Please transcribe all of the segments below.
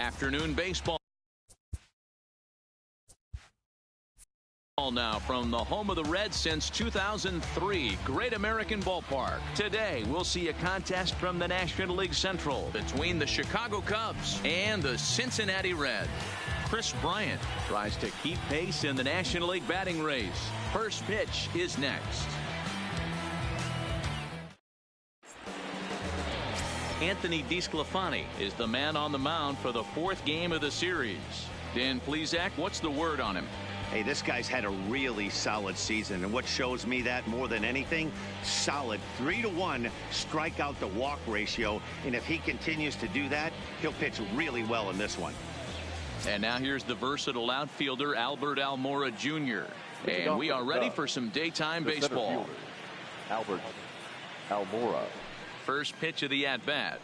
Afternoon baseball now from the home of the Reds since 2003, Great American Ballpark. Today we'll see a contest from the National League Central between the Chicago Cubs and the Cincinnati Reds. Kris Bryant tries to keep pace in the National League batting race. First pitch is next. Anthony DeSclafani is the man on the mound for the fourth game of the series. Dan Plesac, what's the word on him? Hey, this guy's had a really solid season, and what shows me that more than anything, solid 3-to-1 strikeout to walk ratio, and if he continues to do that, he'll pitch really well in this one. And now here's the versatile outfielder Albert Almora Jr. And we are ready for some daytime baseball. Albert Almora. First pitch of the at-bat.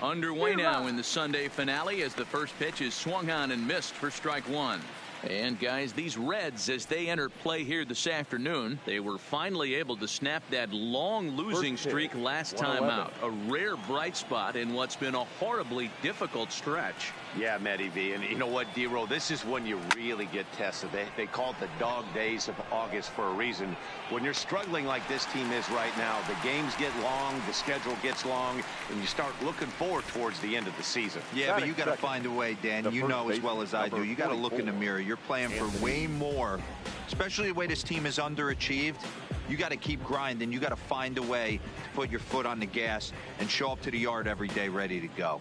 Underway now in the Sunday finale as the first pitch is swung on and missed for strike one. And guys, these Reds, as they enter play here this afternoon, they were finally able to snap that long losing streak last time out. A rare bright spot in what's been a horribly difficult stretch. Yeah, Matty V, and you know what, D-Roll, this is when you really get tested. They call it the dog days of August for a reason. When you're struggling like this team is right now, the games get long, the schedule gets long, and you start looking forward towards the end of the season. Yeah, but you got to find a way, Dan. You know as well as I do. You got to look in the mirror. You're playing for way more, especially the way this team is underachieved. You got to keep grinding. You got to find a way to put your foot on the gas and show up to the yard every day ready to go.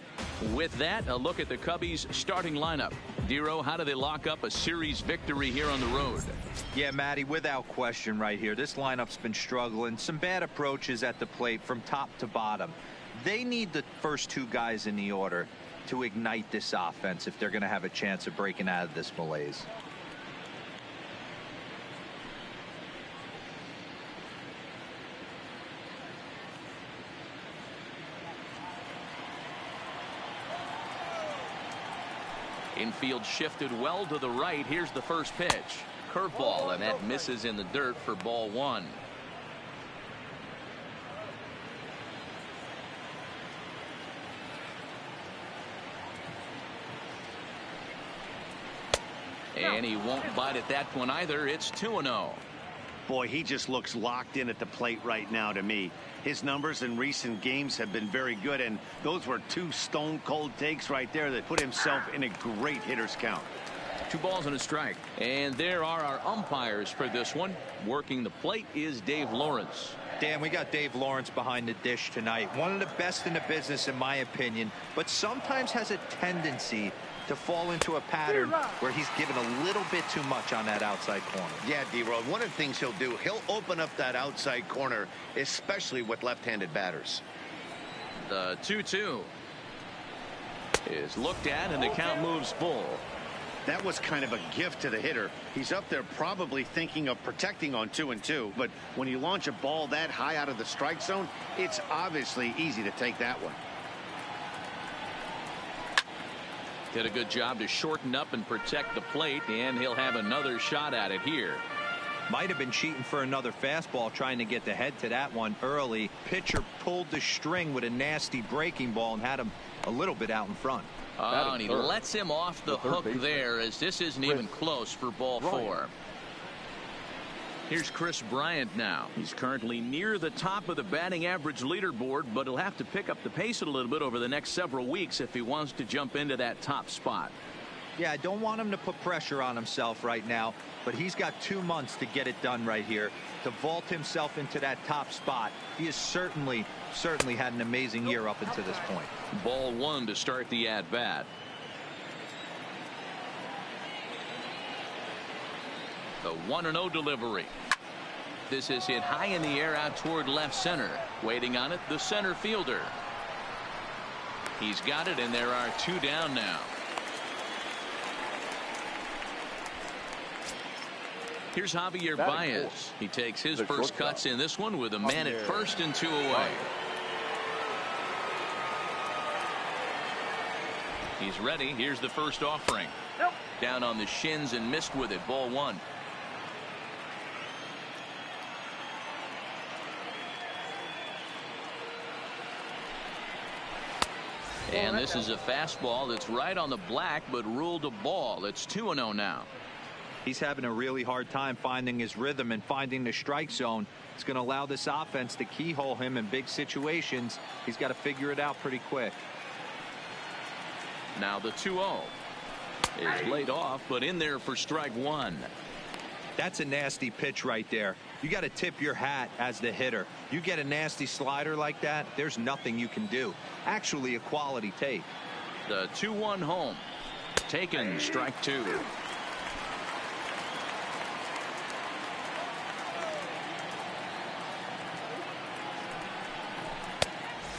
With that, a look at the Cubbies starting lineup. Dero, how do they lock up a series victory here on the road? Yeah, Matty, without question right here. This lineup's been struggling. Some bad approaches at the plate from top to bottom. They need the first two guys in the order to ignite this offense if they're going to have a chance of breaking out of this malaise. Infield shifted well to the right. Here's the first pitch. Curveball, and that misses in the dirt for ball one. And he won't bite at that one either. It's 2-0. Boy, he just looks locked in at the plate right now to me. His numbers in recent games have been very good, and those were two stone-cold takes right there that put himself in a great hitter's count. 2 balls and a strike. And there are our umpires for this one. Working the plate is Dave Lawrence. Dan, we got Dave Lawrence behind the dish tonight. One of the best in the business, in my opinion, but sometimes has a tendency to fall into a pattern where he's given a little bit too much on that outside corner. Yeah, D-Road, one of the things he'll do, he'll open up that outside corner, especially with left-handed batters. The 2-2 is looked at, and the count moves full. That was kind of a gift to the hitter. He's up there probably thinking of protecting on 2-2, but when you launch a ball that high out of the strike zone, it's obviously easy to take that one. Did a good job to shorten up and protect the plate, and he'll have another shot at it here. Might have been cheating for another fastball, trying to get the head to that one early. Pitcher pulled the string with a nasty breaking ball and had him a little bit out in front. Oh, and he lets him off the hook there, as this isn't even close for ball 4. Here's Kris Bryant now. He's currently near the top of the batting average leaderboard, but he'll have to pick up the pace a little bit over the next several weeks if he wants to jump into that top spot. Yeah, I don't want him to put pressure on himself right now, but he's got 2 months to get it done right here to vault himself into that top spot. He has certainly had an amazing year up until this point. Ball 1 to start the at-bat. The 1-0 delivery. This is hit high in the air out toward left center. Waiting on it, the center fielder. He's got it, and there are 2 down now. Here's Javier Baez. He takes his first cuts in this one with a man at first and 2 away. He's ready. Here's the first offering. Down on the shins and missed with it. Ball 1. And this is a fastball that's right on the black, but ruled a ball. It's 2-0 now. He's having a really hard time finding his rhythm and finding the strike zone. It's going to allow this offense to keyhole him in big situations. He's got to figure it out pretty quick. Now the 2-0 is laid off, but in there for strike one. That's a nasty pitch right there. You got to tip your hat as the hitter. You get a nasty slider like that, there's nothing you can do. Actually a quality take. The 2-1 home. Taken, strike two.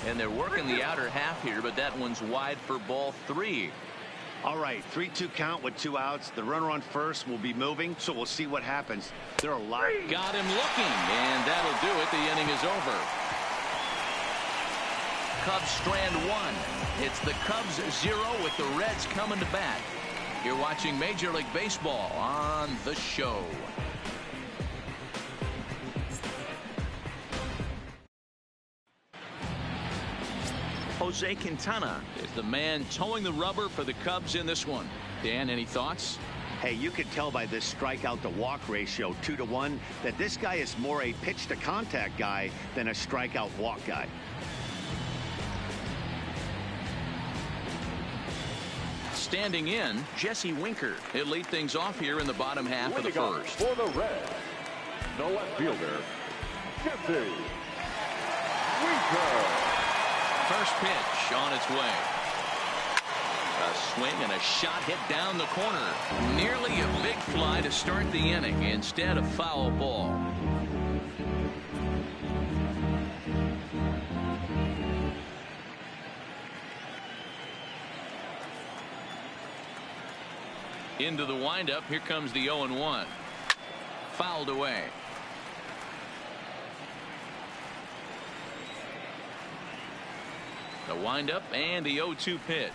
And they're working the outer half here, but that one's wide for ball three. All right, 3-2 count with 2 outs. The runner on first will be moving, so we'll see what happens. There are a lot. Got him looking, and that'll do it. The inning is over. Cubs strand one. It's the Cubs 0 with the Reds coming to bat. You're watching Major League Baseball on The Show. Jose Quintana is the man towing the rubber for the Cubs in this one. Dan, any thoughts? Hey, you could tell by this strikeout to walk ratio 2-to-1 that this guy is more a pitch to contact guy than a strikeout walk guy. Standing in, Jesse Winker. He'll lead things off here in the bottom half of the first. For the Reds, the left fielder, Jesse Winker. First pitch on its way. A swing and a shot hit down the corner. Nearly a big fly to start the inning. Instead, a foul ball. Into the windup. Here comes the 0-1. Fouled away. The windup and the 0-2 pitch.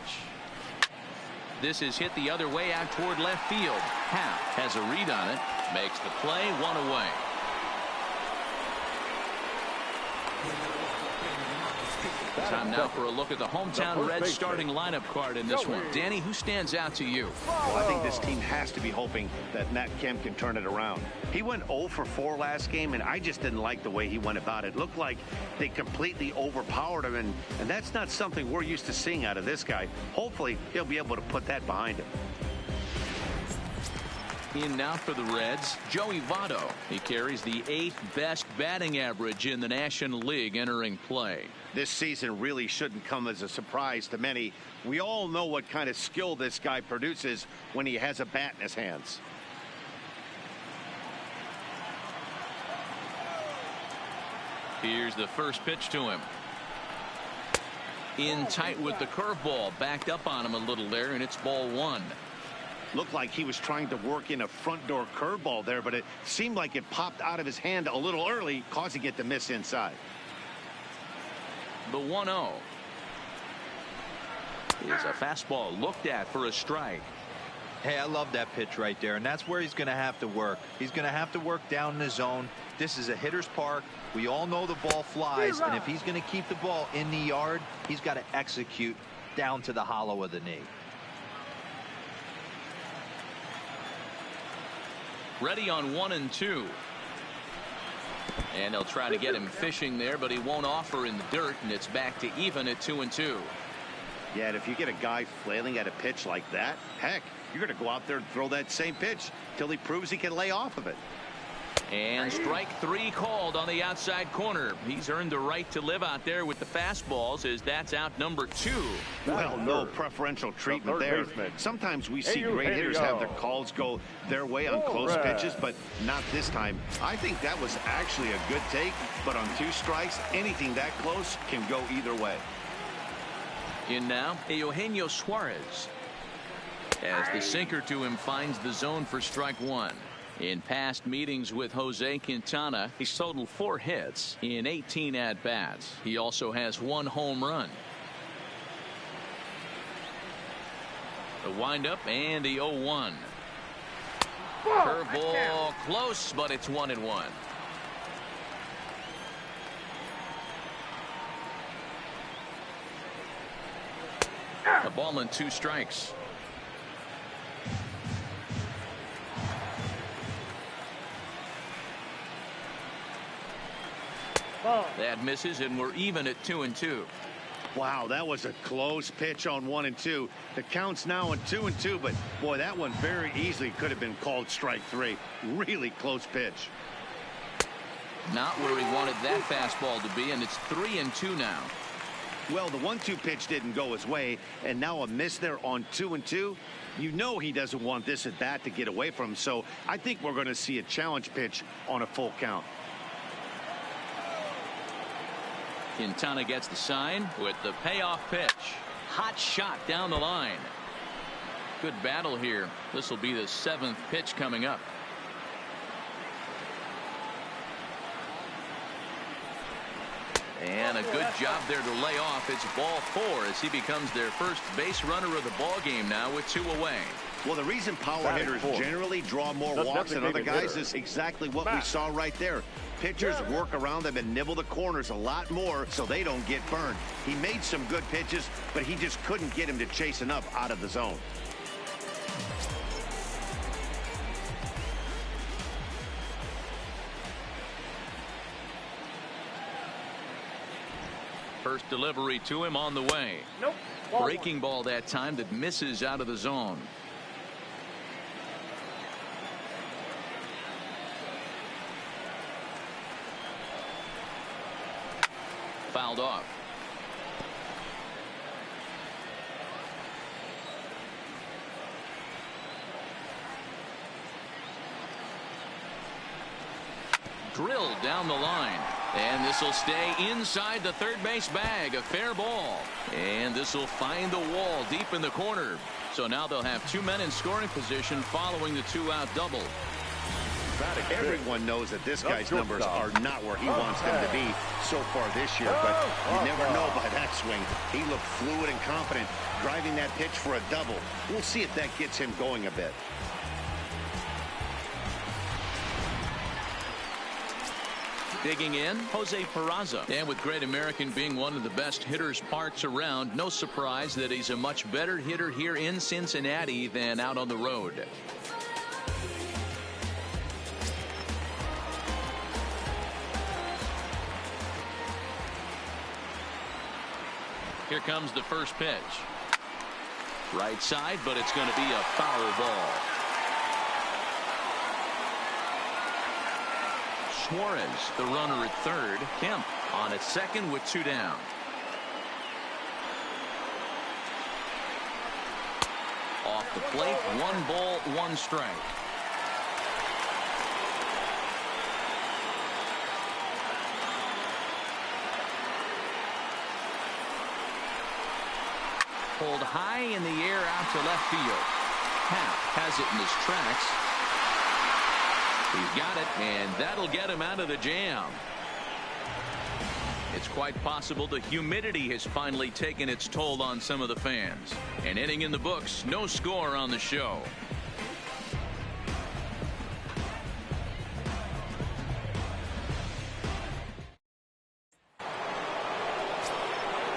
This is hit the other way out toward left field. Happ has a read on it. Makes the play, 1 away. Time now for a look at the hometown Reds starting lineup card in this one. Danny, who stands out to you? Well, I think this team has to be hoping that Matt Kemp can turn it around. He went 0 for 4 last game, and I just didn't like the way he went about it. Looked like they completely overpowered him, and that's not something we're used to seeing out of this guy. Hopefully, he'll be able to put that behind him. In now for the Reds, Joey Votto. He carries the 8th best batting average in the National League entering play. This season really shouldn't come as a surprise to many. We all know what kind of skill this guy produces when he has a bat in his hands. Here's the first pitch to him. In tight with the curveball. Backed up on him a little there, and it's ball 1. Looked like he was trying to work in a front door curveball there, but it seemed like it popped out of his hand a little early, causing it to miss inside. The 1-0 is a fastball looked at for a strike. Hey, I love that pitch right there, and that's where he's going to have to work. He's going to have to work down in the zone. This is a hitter's park. We all know the ball flies, and if he's going to keep the ball in the yard, he's got to execute down to the hollow of the knee. Ready on 1 and 2. And they'll try to get him fishing there, but he won't offer in the dirt, and it's back to even at 2 and 2. Yeah, and if you get a guy flailing at a pitch like that, heck, you're going to go out there and throw that same pitch till he proves he can lay off of it. And strike 3 called on the outside corner. He's earned the right to live out there with the fastballs, as that's out number 2. Well, no preferential treatment there. Sometimes we see great hitters have their calls go their way on close pitches, but not this time. I think that was actually a good take, but on 2 strikes, anything that close can go either way. In now, Eugenio Suarez. As the sinker to him finds the zone for strike 1. In past meetings with Jose Quintana, he's totaled 4 hits in 18 at-bats. He also has 1 home run. The windup and the 0-1. Curveball close, but it's 1-1. A ball and 2 strikes. That misses, and we're even at 2-2. Wow, that was a close pitch on 1-2. The count's now on 2-2, but boy, that one very easily could have been called strike 3. Really close pitch. Not where he wanted that fastball to be, and it's 3-2 now. Well, the 1-2 pitch didn't go his way, and now a miss there on 2-2. You know he doesn't want this at bat to get away from him, so I think we're going to see a challenge pitch on a full count. Quintana gets the sign with the payoff pitch. Hot shot down the line. Good battle here. This will be the 7th pitch coming up. And a good job there to lay off. It's ball 4 as he becomes their first base runner of the ball game now with 2 away. Well, the reason power hitters generally draw more walks than other guys is exactly what we saw right there. Pitchers work around them and nibble the corners a lot more so they don't get burned. He made some good pitches, but he just couldn't get him to chase enough out of the zone. First delivery to him on the way. Nope. Breaking ball that time that misses out of the zone. Fouled off. Drilled down the line. And this will stay inside the third base bag. A fair ball. And this will find the wall deep in the corner. So now they'll have 2 men in scoring position following the 2-out double. Everyone knows that this guy's numbers are not where he wants them to be so far this year, but you never know by that swing. He looked fluid and confident driving that pitch for a double. We'll see if that gets him going a bit. Digging in, Jose Peraza. And with Great American being one of the best hitters parks around, no surprise that he's a much better hitter here in Cincinnati than out on the road. Here comes the first pitch. Right side, but it's going to be a foul ball. Suarez, the runner at third. Kemp on at second with 2 down. Off the plate, 1 ball, 1 strike. Pulled high in the air out to left field. Happ has it in his tracks. He's got it, and that'll get him out of the jam. It's quite possible the humidity has finally taken its toll on some of the fans. An inning in the books, no score on the show.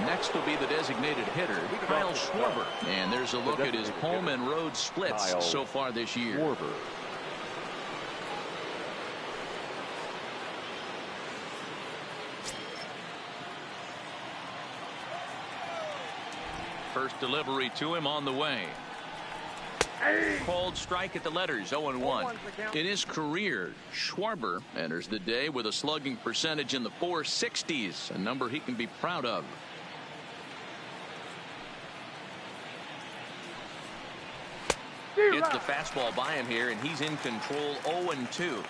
Next will be the designated hitter, Kyle Schwarber. And there's a look at his home and road splits so far this year. First delivery to him on the way. Called strike at the letters, 0-1. In his career, Schwarber enters the day with a slugging percentage in the 460s, a number he can be proud of. Gets the fastball by him here, and he's in control, 0-2.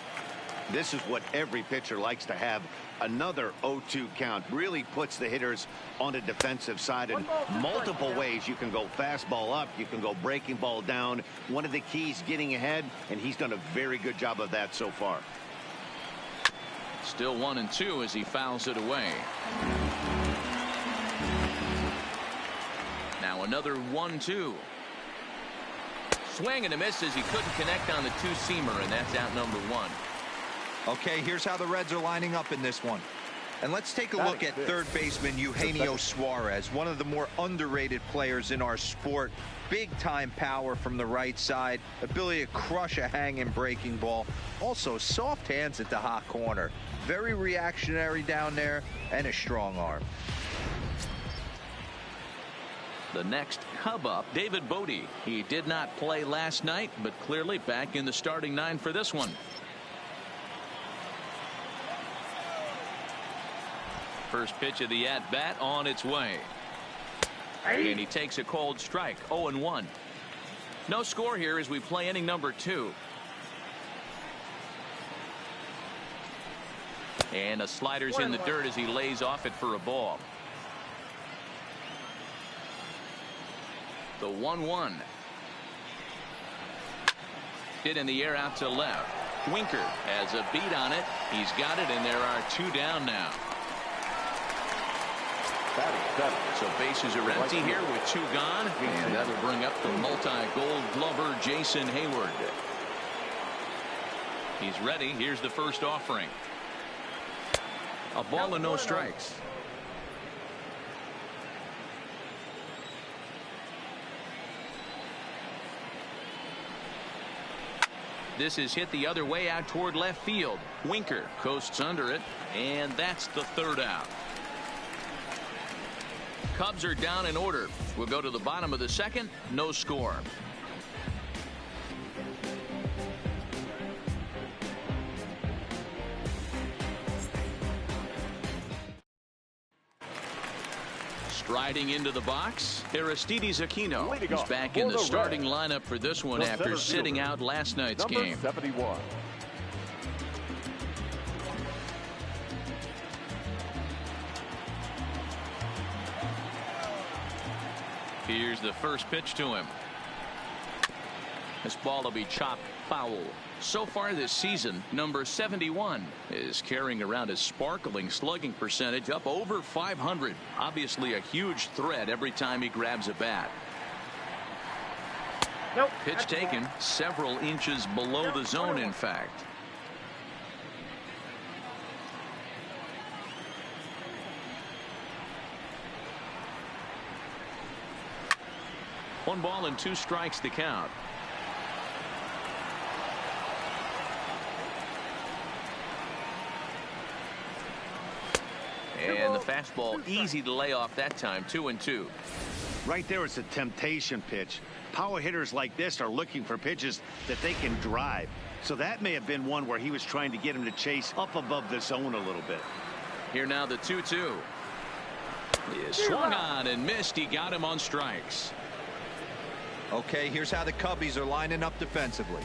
This is what every pitcher likes to have. Another 0-2 count really puts the hitters on the defensive side in multiple ways. You can go fastball up, you can go breaking ball down. One of the keys, getting ahead, and he's done a very good job of that so far. Still 1-2 as he fouls it away. Now another 1-2. Swing and a miss as he couldn't connect on the 2-seamer, and that's out number 1. Okay, here's how the Reds are lining up in this one. And let's take a look at third baseman Eugenio Suarez, one of the more underrated players in our sport. Big-time power from the right side, ability to crush a hanging breaking ball. Also, soft hands at the hot corner. Very reactionary down there, and a strong arm. The next Cub up, David Bodie. He did not play last night, but clearly back in the starting 9 for this one. First pitch of the at-bat on its way. And he takes a cold strike. 0-1. No score here as we play inning number 2. And a slider's in the dirt as he lays off it for a ball. The 1-1. Hit in the air out to left. Winker has a beat on it. He's got it, and there are 2 down now. So bases are empty here with 2 gone, and that'll bring up the multi-gold glover Jason Hayward. He's ready. Here's the first offering. A ball and no strikes. This is hit the other way out toward left field. Winker coasts under it, and that's the 3rd out. Cubs are down in order. We'll go to the bottom of the 2nd. No score. Striding into the box, Aristides Aquino. He's back in the starting lineup for this one after sitting out last night's game. 71. Here's the first pitch to him. This ball will be chopped foul. So far this season, number 71 is carrying around a sparkling slugging percentage up over 500. Obviously a huge threat every time he grabs a bat. Nope. Pitch taken several inches below the zone, in fact. One ball and 2 strikes to count. And the fastball easy to lay off that time. 2-2. Right there, it's a temptation pitch. Power hitters like this are looking for pitches that they can drive. So that may have been one where he was trying to get him to chase up above the zone a little bit. Here now the 2-2. He swung on and missed. He got him on strikes. Okay, here's how the Cubbies are lining up defensively.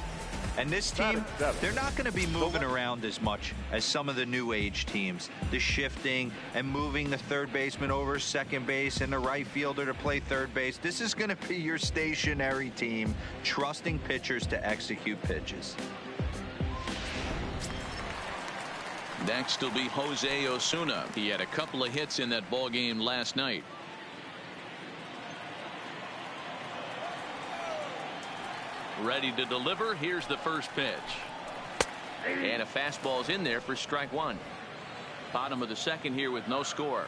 And this team, they're not going to be moving around as much as some of the new age teams. The shifting and moving the third baseman over second base and the right fielder to play third base. This is going to be your stationary team, trusting pitchers to execute pitches. Next will be Jose Osuna. He had a couple of hits in that ball game last night. Ready to deliver. Here's the first pitch. And a fastball's in there for strike 1. Bottom of the 2nd here with no score.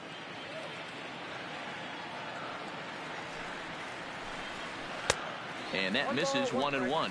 And that misses 1-1.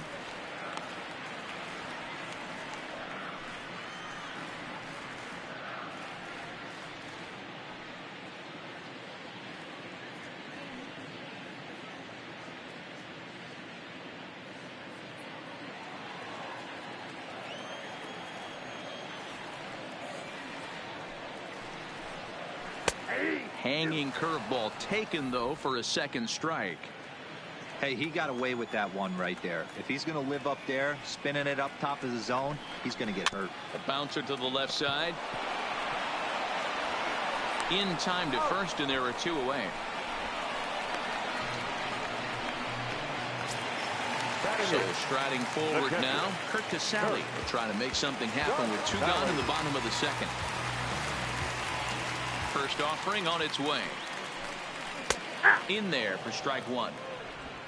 Hanging curveball taken, though, for a 2nd strike. Hey, he got away with that one right there. If he's going to live up there, spinning it up top of the zone, he's going to get hurt. A bouncer to the left side. In time to first, and there are 2 away. So striding forward now, Kurt Casale trying to make something happen with 2 gone in the bottom of the 2nd. First offering on its way. In there for strike 1.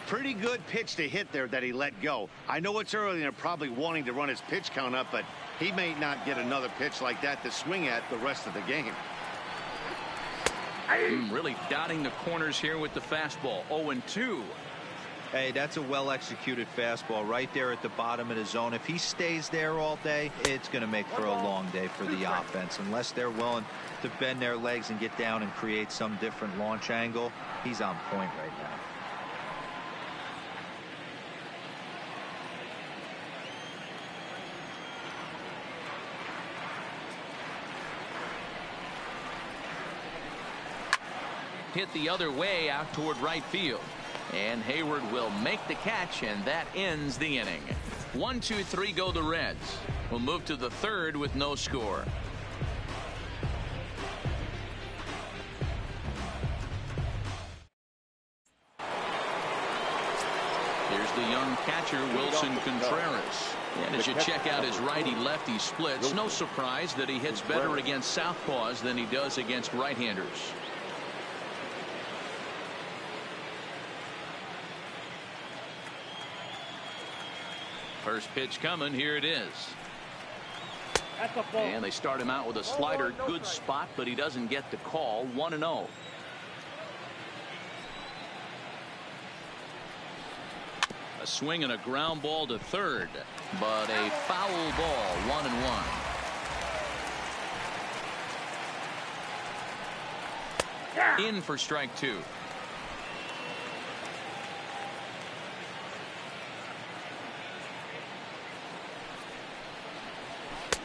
Pretty good pitch to hit there that he let go. I know it's early and they're probably wanting to run his pitch count up, but He may not get another pitch like that to swing at the rest of the game. Really dotting the corners here with the fastball. 0-2. Hey, that's a well-executed fastball right there at the bottom of the zone. If he stays there all day, it's going to make for a long day for the offense. Unless they're willing to bend their legs and get down and create some different launch angle, he's on point right now. Hit the other way out toward right field. And Hayward will make the catch, and that ends the inning. 1, 2, 3 go the Reds. We'll move to the third with no score. Here's the young catcher, Wilson Contreras. And as you check out his righty-lefty splits, no surprise that he hits better against southpaws than he does against right-handers. First pitch coming. Here it is. And they start him out with a slider. Good spot, but he doesn't get the call. 1-0. A swing and a ground ball to third, but a foul ball. 1-1. In for strike 2.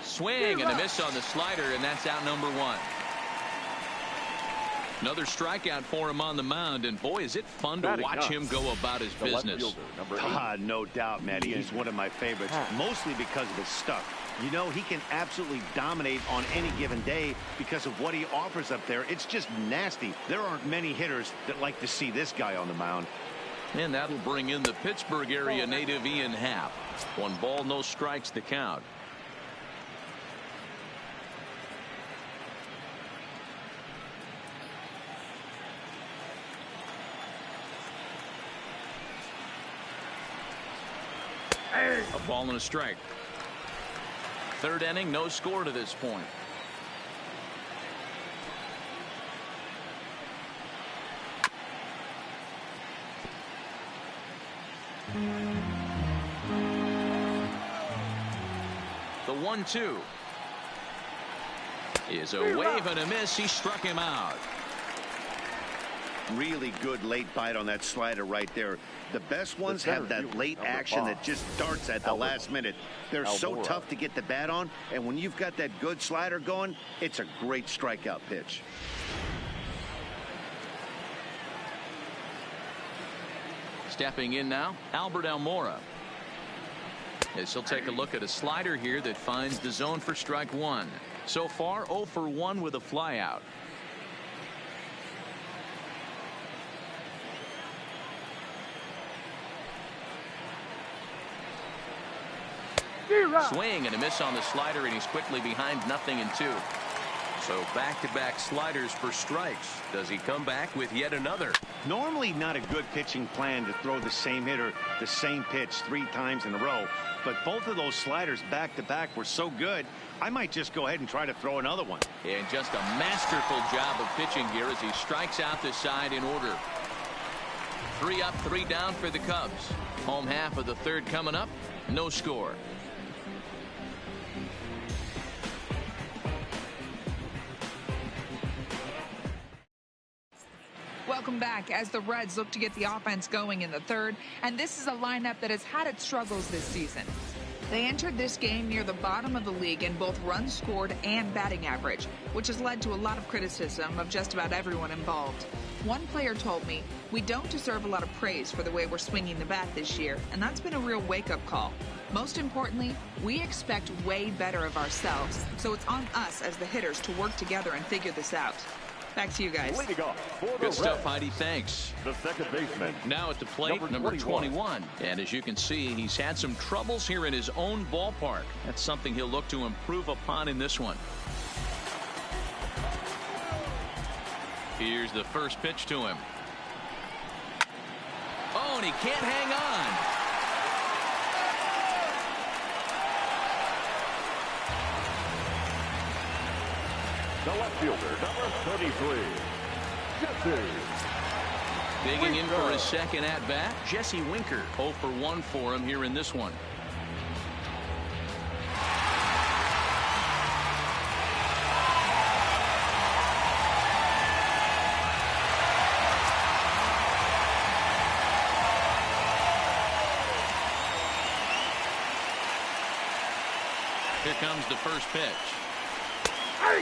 Swing and a miss on the slider, and that's out number 1. Another strikeout for him on the mound, and boy, is it fun to watch him go about his business. No doubt, Matty. He's one of my favorites, mostly because of his stuff. You know, he can absolutely dominate on any given day because of what he offers up there. It's just nasty. There aren't many hitters that like to see this guy on the mound. And that'll bring in the Pittsburgh area native Ian Happ. 1 ball, no strikes to count. A ball and a strike. Third inning, no score to this point. The 1-2 is a wave and a miss. He struck him out. Really good late bite on that slider right there. The best ones have that late action that just starts at the last minute. They're so tough to get the bat on, and when you've got that good slider going, it's a great strikeout pitch. Stepping in now, Albert Almora. As he'll take a look at a slider here that finds the zone for strike 1. So far, 0 for 1 with a flyout. Swing and a miss on the slider, and he's quickly behind 0-2. So back-to-back sliders for strikes. Does he come back with yet another? Normally not a good pitching plan to throw the same hitter the same pitch 3 times in a row, but both of those sliders back-to-back were so good, I might just go ahead and try to throw another one. And just a masterful job of pitching here as he strikes out the side in order. 3 up, 3 down for the Cubs. Home half of the third coming up. No score. Welcome back as the Reds look to get the offense going in the third, and this is a lineup that has had its struggles this season. They entered this game near the bottom of the league in both runs scored and batting average, which has led to a lot of criticism of just about everyone involved. One player told me, "We don't deserve a lot of praise for the way we're swinging the bat this year," and that's been a real wake-up call. Most importantly, we expect way better of ourselves, so it's on us as the hitters to work together and figure this out. Back to you guys. Good stuff, Heidi. Thanks. The second baseman. Now at the plate, number 21. And as you can see, he's had some troubles here in his own ballpark. That's something he'll look to improve upon in this one. Here's the first pitch to him. Oh, and he can't hang on. The left fielder, number 33, Jesse. Digging in for his second at-bat, Jesse Winker. 0 for 1 for him here in this one. Here comes the first pitch.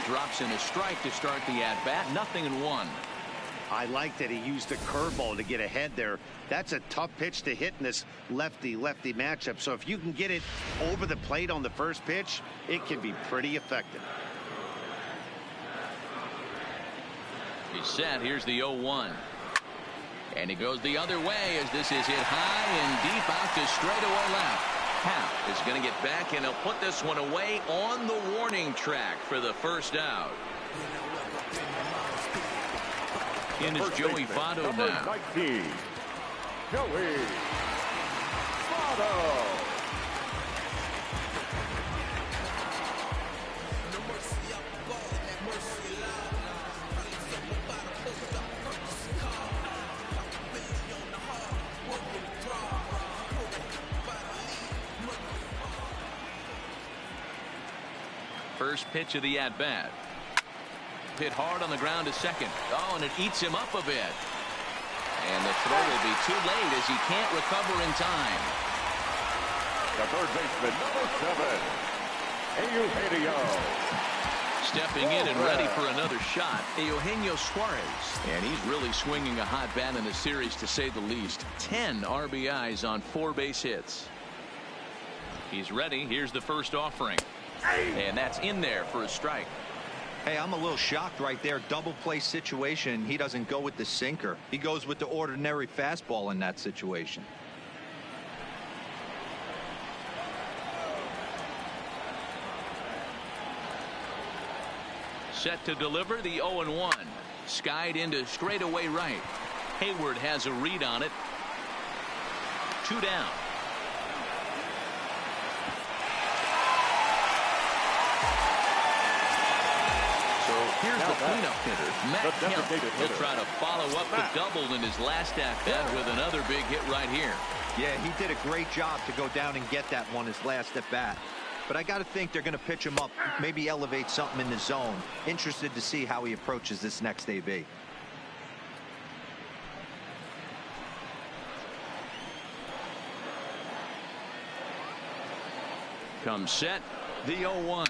Drops in a strike to start the at-bat. 0-1. I like that he used the curveball to get ahead there. That's a tough pitch to hit in this lefty-lefty matchup. So if you can get it over the plate on the first pitch, it can be pretty effective. He's set. Here's the 0-1. And he goes the other way as this is hit high and deep out to straightaway left. Happ is going to get back, and he'll put this one away on the warning track for the first out. In is Joey Votto now. 19, Joey Votto. First pitch of the at-bat. Hit hard on the ground to second. Oh, and it eats him up a bit. And the throw will be too late as he can't recover in time. The third baseman, number 7, Eugenio. Stepping in and ready for another shot, Eugenio Suarez. And he's really swinging a hot bat in the series, to say the least. 10 RBIs on 4 base hits. He's ready. Here's the first offering. And that's in there for a strike. Hey, I'm a little shocked right there. Double play situation. He doesn't go with the sinker. He goes with the ordinary fastball in that situation. Set to deliver the 0-1. Skied into straightaway right. Hayward has a read on it. 2 down. Here's the cleanup hitter, Matt Kemp. He'll try to follow up the double in his last at-bat with another big hit right here. Yeah, he did a great job to go down and get that one his last at-bat. But I got to think they're going to pitch him up, maybe elevate something in the zone. Interested to see how he approaches this next AB. Comes set, the 0-1.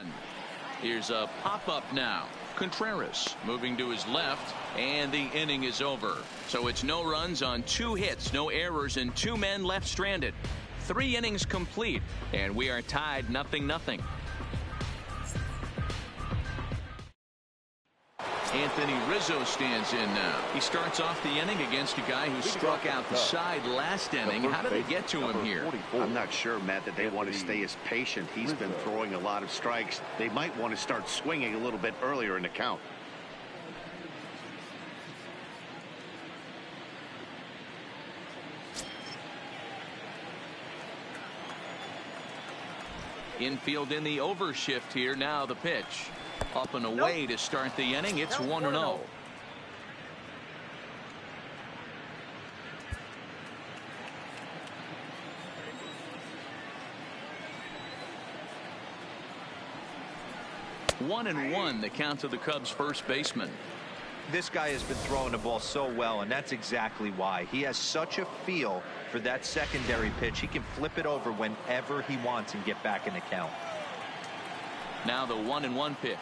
Here's a pop-up now. Contreras moving to his left, and the inning is over. So it's no runs on 2 hits, no errors, and 2 men left stranded. 3 innings complete, and we are tied 0-0. Anthony Rizzo stands in now. He starts off the inning against a guy who struck out the side last inning. How did they get to him here? I'm not sure, Matt, that they want to stay as patient. He's been throwing a lot of strikes. They might want to start swinging a little bit earlier in the count. Infield in the overshift here. Now the pitch. Up and away to start the inning. It's 1-0. One and one, the count to the Cubs first baseman. This guy has been throwing the ball so well, and that's exactly why. He has such a feel for that secondary pitch. He can flip it over whenever he wants and get back in the count. Now the 1-1 pitch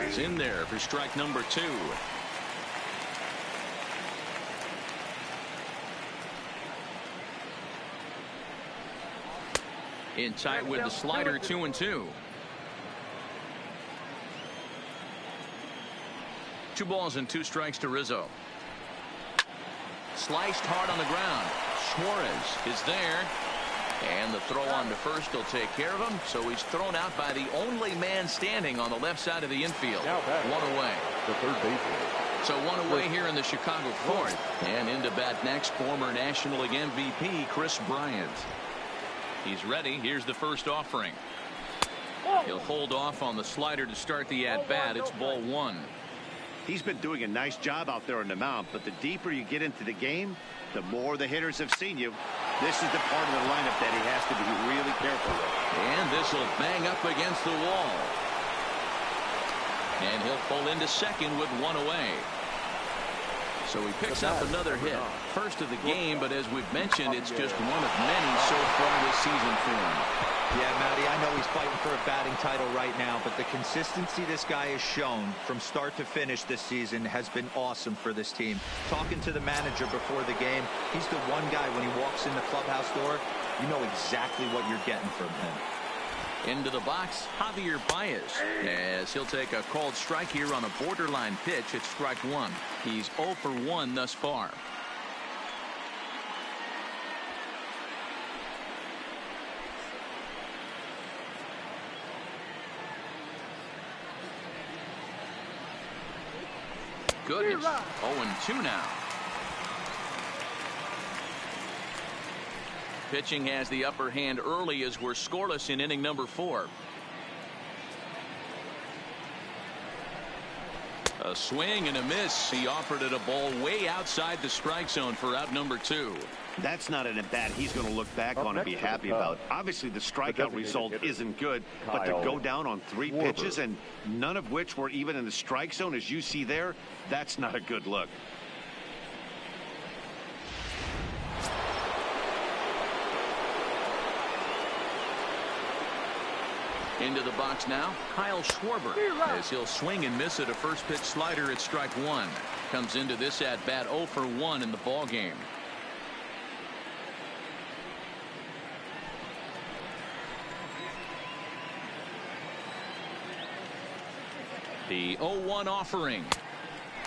is in there for strike number 2. In tight with the slider, 2-2. 2 balls and 2 strikes to Rizzo. Sliced hard on the ground. Suarez is there. And the throw on to first will take care of him. So he's thrown out by the only man standing on the left side of the infield. 1 away. The third baseman. So 1 away here in the Chicago 4th. And into bat next, former National League MVP Chris Bryant. He's ready. Here's the first offering. He'll hold off on the slider to start the at-bat. It's ball one. He's been doing a nice job out there on the mound, but the deeper you get into the game, the more the hitters have seen you. This is the part of the lineup that he has to be really careful with. And this will bang up against the wall. And he'll pull into second with one away. So he picks up another hit. First of the game, but as we've mentioned, it's just one of many so far this season for him. Yeah, Matty, I know he's fighting for a batting title right now, but the consistency this guy has shown from start to finish this season has been awesome for this team. Talking to the manager before the game, he's the one guy when he walks in the clubhouse door, you know exactly what you're getting from him. Into the box, Javier Baez, as he'll take a called strike here on a borderline pitch at strike one. He's 0 for 1 thus far. Goodness, 0-2 now. Pitching has the upper hand early as we're scoreless in inning number 4. A swing and a miss. He offered it a ball way outside the strike zone for out number 2. That's not an at-bat he's going to look back on and be happy about. Obviously, the strikeout result isn't good, but to go down on 3 pitches and none of which were even in the strike zone, as you see there, that's not a good look. Into the box now, Kyle Schwarber, as he'll swing and miss at a first pitch slider at strike 1. Comes into this at bat 0 for 1 in the ball game. The 0-1 offering.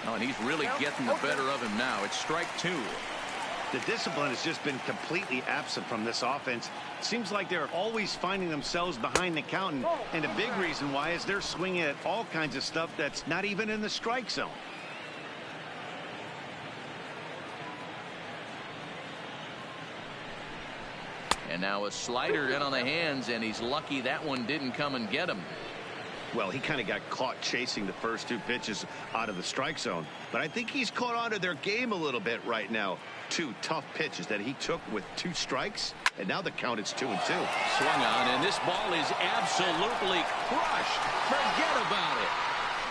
Oh, and he's really getting the better of him now. It's strike 2. The discipline has just been completely absent from this offense. Seems like they're always finding themselves behind the count, and a big reason why is they're swinging at all kinds of stuff that's not even in the strike zone. And now a slider in on the hands, and he's lucky that one didn't come and get him. Well, he kind of got caught chasing the first 2 pitches out of the strike zone, but I think he's caught on to their game a little bit right now. 2 tough pitches that he took with 2 strikes, and now the count is 2-2. Swung on, and this ball is absolutely crushed. Forget about it.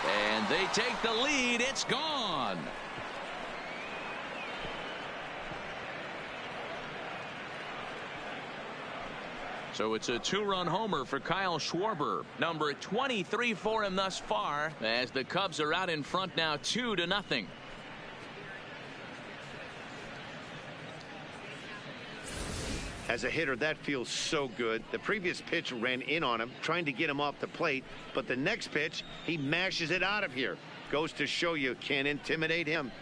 And they take the lead. It's gone. So it's a 2-run homer for Kyle Schwarber, number 23 for him thus far, as the Cubs are out in front now 2-0. As a hitter, that feels so good. The previous pitch ran in on him, trying to get him off the plate, but the next pitch, he mashes it out of here. Goes to show you can't intimidate him.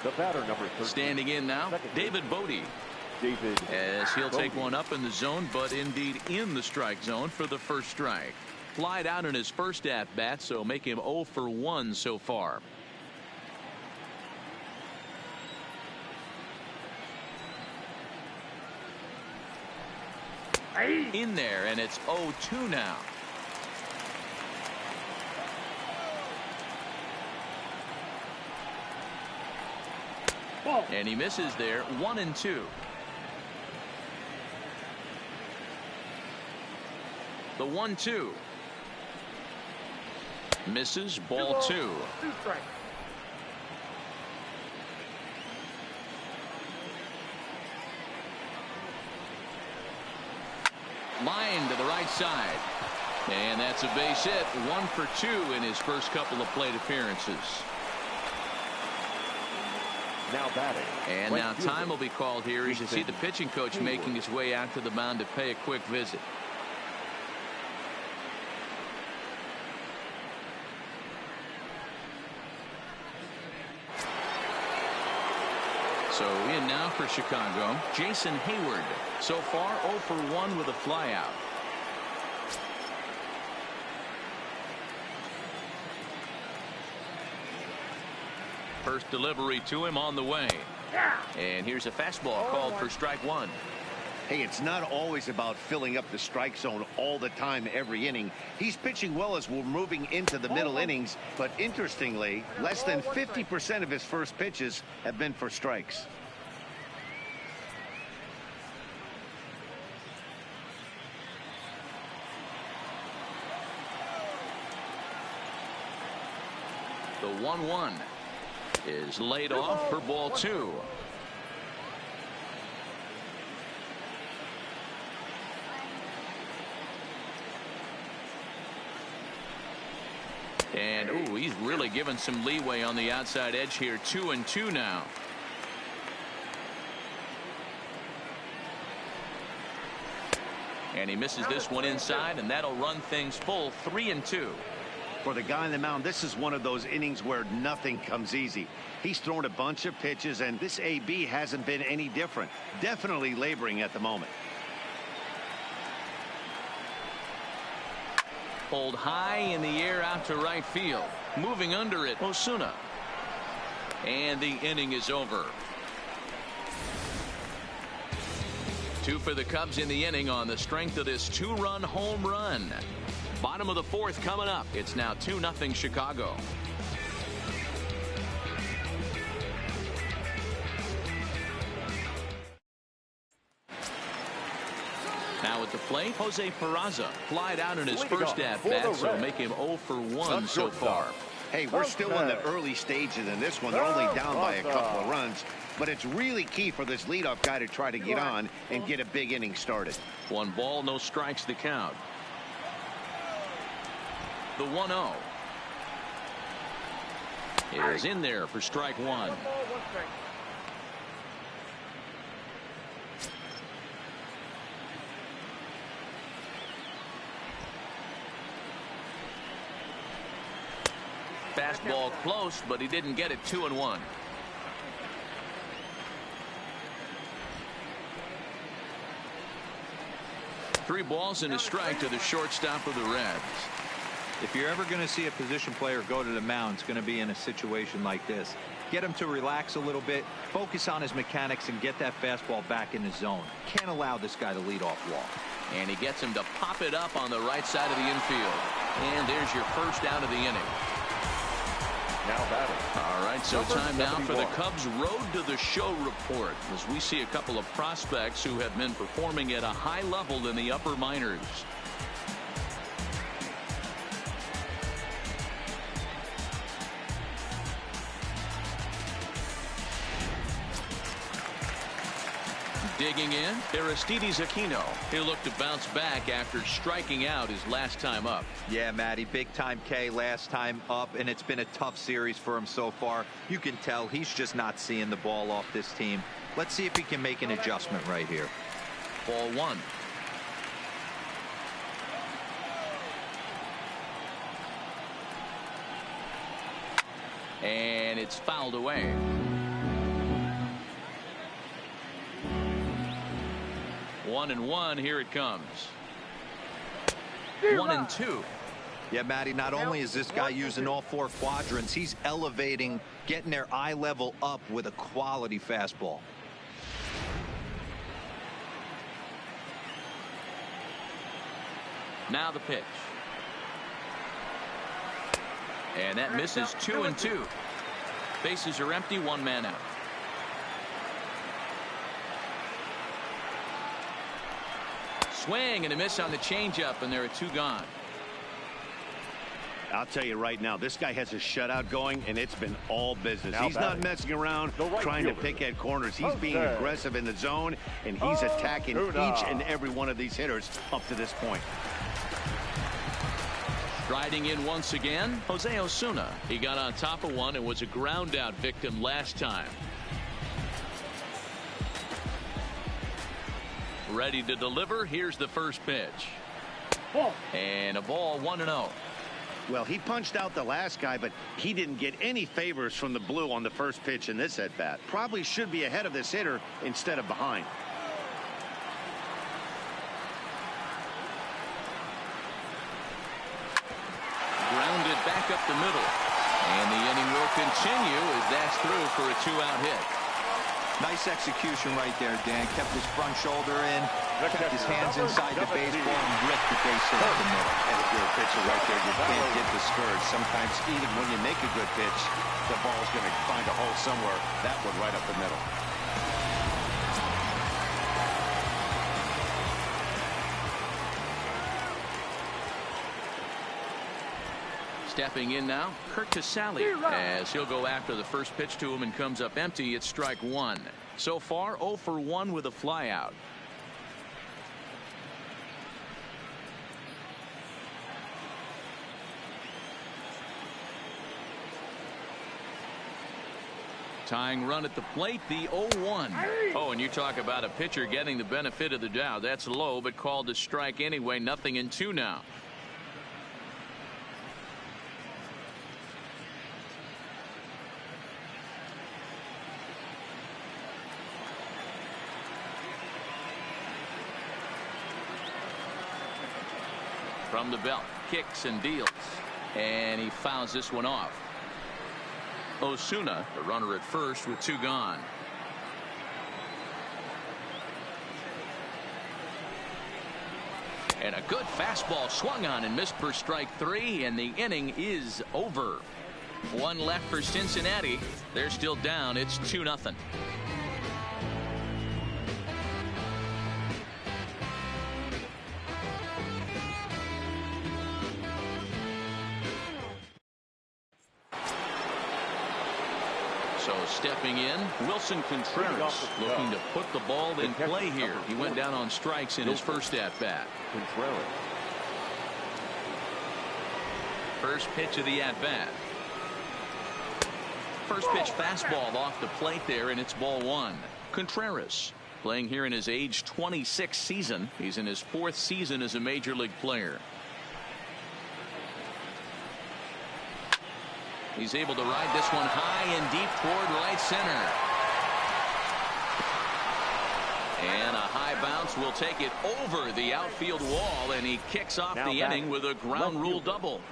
The batter, number 13. Standing in now, David Bodie. As he'll take one up in the zone, but indeed in the strike zone for the first strike. Flied out in his first at bat, so make him 0 for 1 so far. In there, and it's 0-2 now. And he misses there. 1-2. The 1-2 misses. Ball 2. Line to the right side, and that's a base hit. 1 for 2 in his first couple of plate appearances. Now batting. And now time will be called here as you see the pitching coach making his way out to the mound to pay a quick visit. So in now for Chicago, Jason Hayward. So far 0 for 1 with a flyout. First delivery to him on the way. And here's a fastball called for strike one. Hey, it's not always about filling up the strike zone all the time every inning. He's pitching well as we're moving into the middle innings, but interestingly, less than 50% of his first pitches have been for strikes. The 1-1 is laid off for ball two. And ooh, he's really given some leeway on the outside edge here. 2-2 now. And he misses this one inside, and that'll run things full. 3-2. For the guy on the mound, this is one of those innings where nothing comes easy. He's thrown a bunch of pitches, and this AB hasn't been any different. Definitely laboring at the moment. Pulled high in the air out to right field. Moving under it, Osuna. And the inning is over. 2 for the Cubs in the inning on the strength of this 2-run home run. Bottom of the fourth coming up. It's now 2-0 Chicago. Now at the plate, Jose Peraza flied out in his first at-bat, so make him 0 for 1 so far. Hey, we're still in the early stages in this one. They're only down by a couple of runs, but it's really key for this leadoff guy to try to get on and get a big inning started. 1 ball, no strikes the count. The 1-0 is in there for strike one. Fastball close, but he didn't get it. 2-1. Three balls and a strike to the shortstop of the Reds. If you're ever going to see a position player go to the mound, it's going to be in a situation like this. Get him to relax a little bit, focus on his mechanics, and get that fastball back in the zone. Can't allow this guy to lead off walk. And he gets him to pop it up on the right side of the infield. And there's your first out of the inning. Now batting. All right, so time now for the Cubs' Road to the Show report, as we see a couple of prospects who have been performing at a high level in the upper minors. Digging in, Aristides Aquino. He'll look to bounce back after striking out his last time up. Yeah, Matty, big time K last time up, and it's been a tough series for him so far. You can tell he's just not seeing the ball off this team. Let's see if he can make an adjustment right here. Ball one. And it's fouled away. 1-1, here it comes. 1-2. Yeah, Matty, not only is this guy using all 4 quadrants, he's elevating, getting their eye level up with a quality fastball. Now the pitch. And that misses. 2-2. Bases are empty, 1 man out. Swing and a miss on the changeup, and there are 2 gone. I'll tell you right now, this guy has a shutout going, and it's been all business. He's not messing around trying to pick at corners. He's being aggressive in the zone, and he's attacking each and every one of these hitters up to this point. Striding in once again, Jose Osuna. He got on top of one and was a ground out victim last time. Ready to deliver. Here's the first pitch. And a ball. 1-0. Well, he punched out the last guy, but he didn't get any favors from the blue on the first pitch in this at bat. Probably should be ahead of this hitter instead of behind. Grounded back up the middle. And the inning will continue as that's through for a 2-out hit. Nice execution right there, Dan. Kept his front shoulder in, kept his hands inside the baseball, and ripped the base hit up the middle. And if you're a pitcher right there, you can't get discouraged. Sometimes even when you make a good pitch, the ball's going to find a hole somewhere. That one right up the middle. Stepping in now, Kurt Casale, as he'll go after the first pitch to him and comes up empty. It's strike one. So far 0 for 1 with a flyout. Tying run at the plate, the 0-1. Oh, and you talk about a pitcher getting the benefit of the doubt. That's low, but called to strike anyway. Nothing in 2 now. From the belt, kicks and deals, and he fouls this one off. Osuna, the runner at first with 2 gone. And a good fastball swung on and missed for strike 3, and the inning is over. 1 left for Cincinnati. They're still down. It's 2-0. So stepping in, Wilson Contreras looking to put the ball in play here. He went down on strikes in his first at-bat. First pitch of the at-bat. First pitch fastball off the plate there, and it's ball 1. Contreras playing here in his age 26 season. He's in his 4th season as a major league player. He's able to ride this one high and deep toward right center. And a high bounce will take it over the outfield wall, and he kicks off the inning with a ground rule double.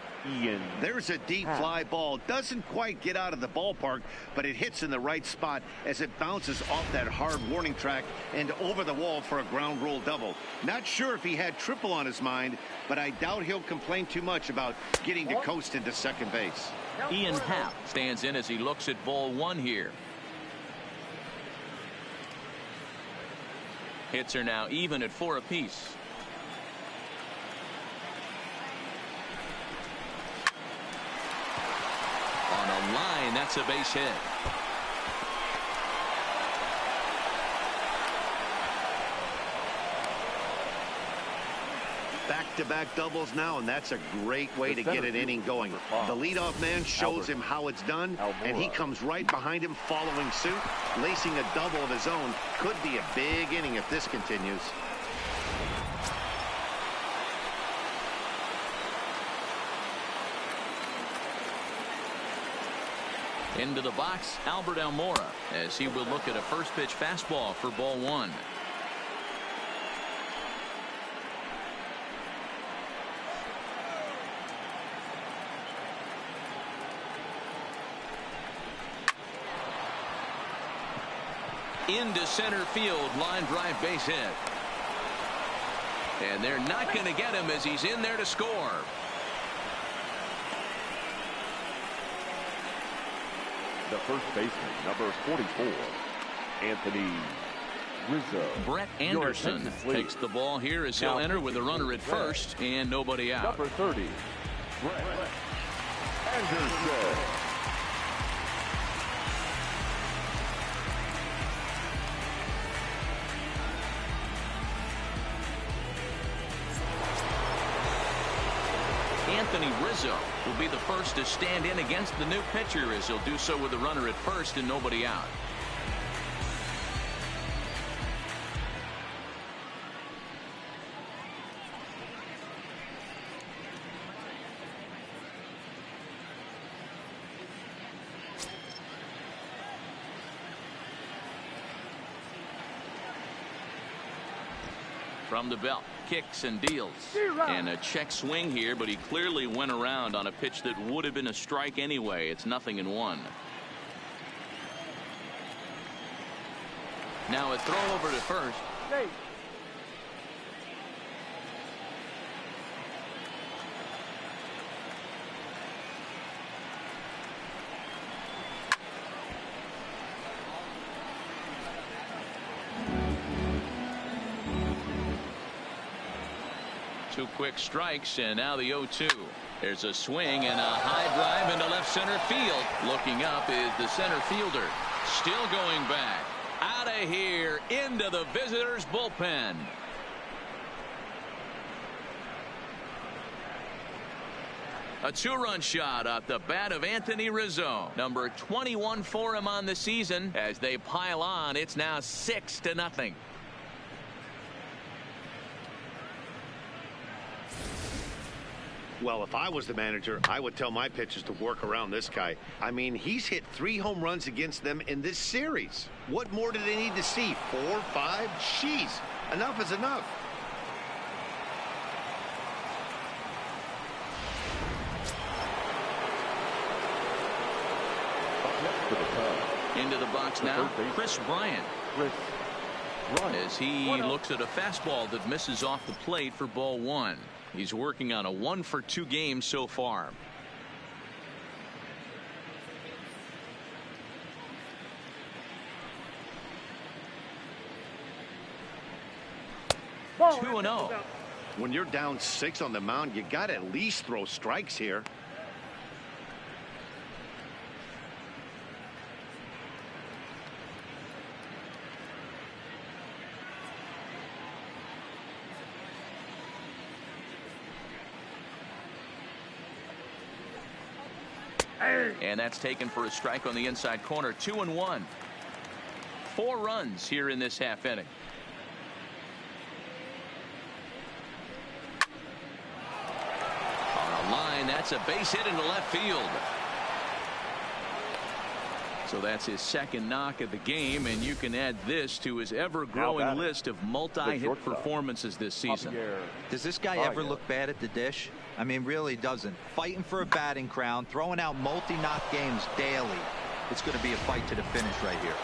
There's a deep fly ball. Doesn't quite get out of the ballpark, but it hits in the right spot as it bounces off that hard warning track and over the wall for a ground rule double. Not sure if he had triple on his mind, but I doubt he'll complain too much about getting to coast into second base. Ian Happ stands in as he looks at ball 1 here. Hits are now even at 4 apiece. On a line, that's a base hit. Back-to-back doubles now, and that's a great way to get an inning going. The leadoff man shows him how it's done, and he comes right behind him following suit. Lacing a double of his own could be a big inning if this continues. Into the box, Albert Almora, as he will look at a first pitch fastball for ball 1. Into center field, line drive base hit. And they're not going to get him as he's in there to score. The first baseman, number 44, Anthony Rizzo. Brett Anderson takes the ball here as he'll enter with a runner at first and nobody out. Number 30, Brett Anderson. Anthony Rizzo will be the first to stand in against the new pitcher as he'll do so with a runner at first and nobody out. from the belt, kicks and deals. And a check swing here, but he clearly went around on a pitch that would have been a strike anyway. It's 0-1. Now a throw over to first. Hey. 2 quick strikes, and now the 0-2. There's a swing and a high drive into left center field. Looking up is the center fielder. Still going back. Out of here into the visitors' bullpen. A 2-run shot off the bat of Anthony Rizzo. Number 21 for him on the season. As they pile on, it's now 6-0. Well, if I was the manager, I would tell my pitchers to work around this guy. I mean, he's hit 3 home runs against them in this series. What more do they need to see? 4, 5? Jeez, enough is enough. Into the box now, Chris Bryant. As he looks at a fastball that misses off the plate for ball 1. He's working on a 1-for-2 game so far. Ball. 2-0. When you're down 6 on the mound, you got to at least throw strikes here. And that's taken for a strike on the inside corner. 2-1. 4 runs here in this half inning. On a line, that's a base hit into left field. So that's his second knock of the game, and you can add this to his ever-growing list of multi-hit performances this season. Does this guy ever look bad at the dish? I mean, really doesn't. Fighting for a batting crown, throwing out multi-knock games daily. It's going to be a fight to the finish right here.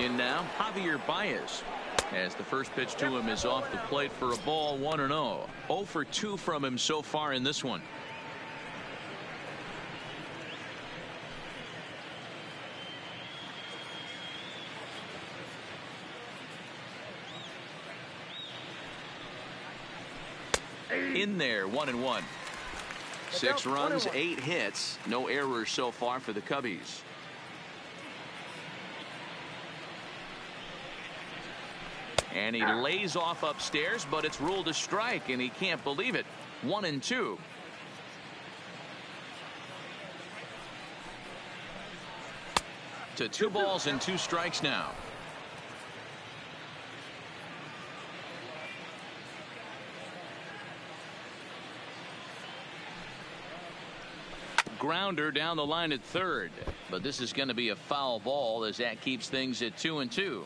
In now, Javier Baez. As the first pitch to him is off the plate for a ball, 1-0. 0 for 2 from him so far in this one. In there, 1-1. 6 runs, 8 hits, no errors so far for the Cubbies. And he lays off upstairs, but it's ruled a strike, and he can't believe it. 1-2. To 2 balls and 2 strikes now. Grounder down the line at third, but this is going to be a foul ball as that keeps things at 2-2.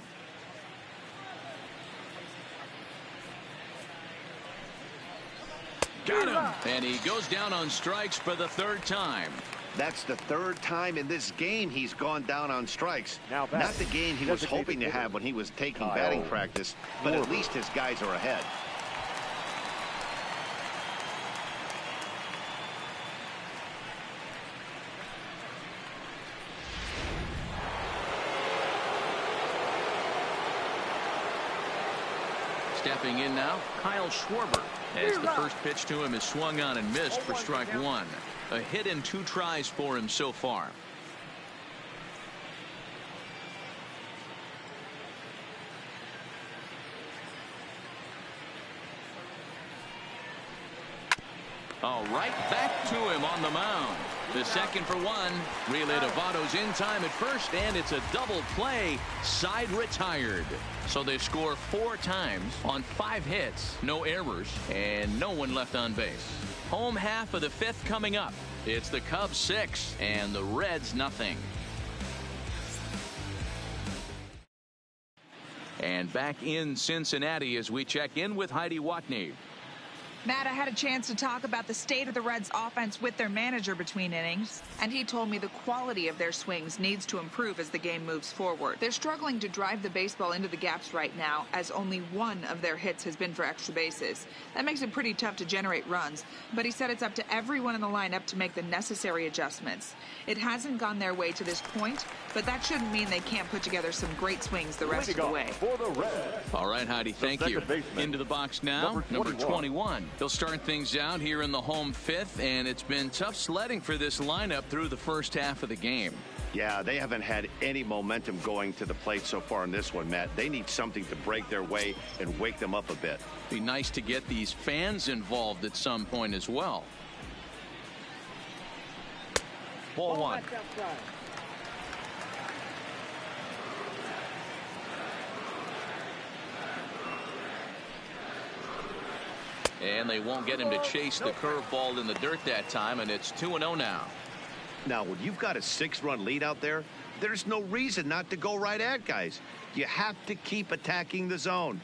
Got him, and he goes down on strikes for the 3rd time. That's the 3rd time in this game he's gone down on strikes. Not the game he was hoping to have when he was taking batting practice, but at least his guys are ahead. Stepping in now, Kyle Schwarber, as the first pitch to him is swung on and missed for strike 1. A hit and 2 tries for him so far. All right, back to him on the mound. The second for 1. Relay to Votto's in time at first, and it's a double play. Side retired. So they score 4 times on 5 hits, no errors, and no one left on base. Home half of the 5th coming up. It's the Cubs 6 and the Reds nothing. And back in Cincinnati as we check in with Heidi Watney. Matt, I had a chance to talk about the state of the Reds offense with their manager between innings, and he told me the quality of their swings needs to improve as the game moves forward. They're struggling to drive the baseball into the gaps right now, as only one of their hits has been for extra bases. That makes it pretty tough to generate runs, but he said it's up to everyone in the lineup to make the necessary adjustments. It hasn't gone their way to this point, but that shouldn't mean they can't put together some great swings the rest of the way. For the Reds. All right, Heidi, thank you. Into the box now, number 21. He'll start things out here in the home fifth, and it's been tough sledding for this lineup through the first half of the game. Yeah, they haven't had any momentum going to the plate so far in this one, Matt. They need something to break their way and wake them up a bit. Be nice to get these fans involved at some point as well. Ball one. And they won't get him to chase the curveball in the dirt that time, and it's 2-0 now. Now, when you've got a 6-run lead out there, there's no reason not to go right at guys. You have to keep attacking the zone.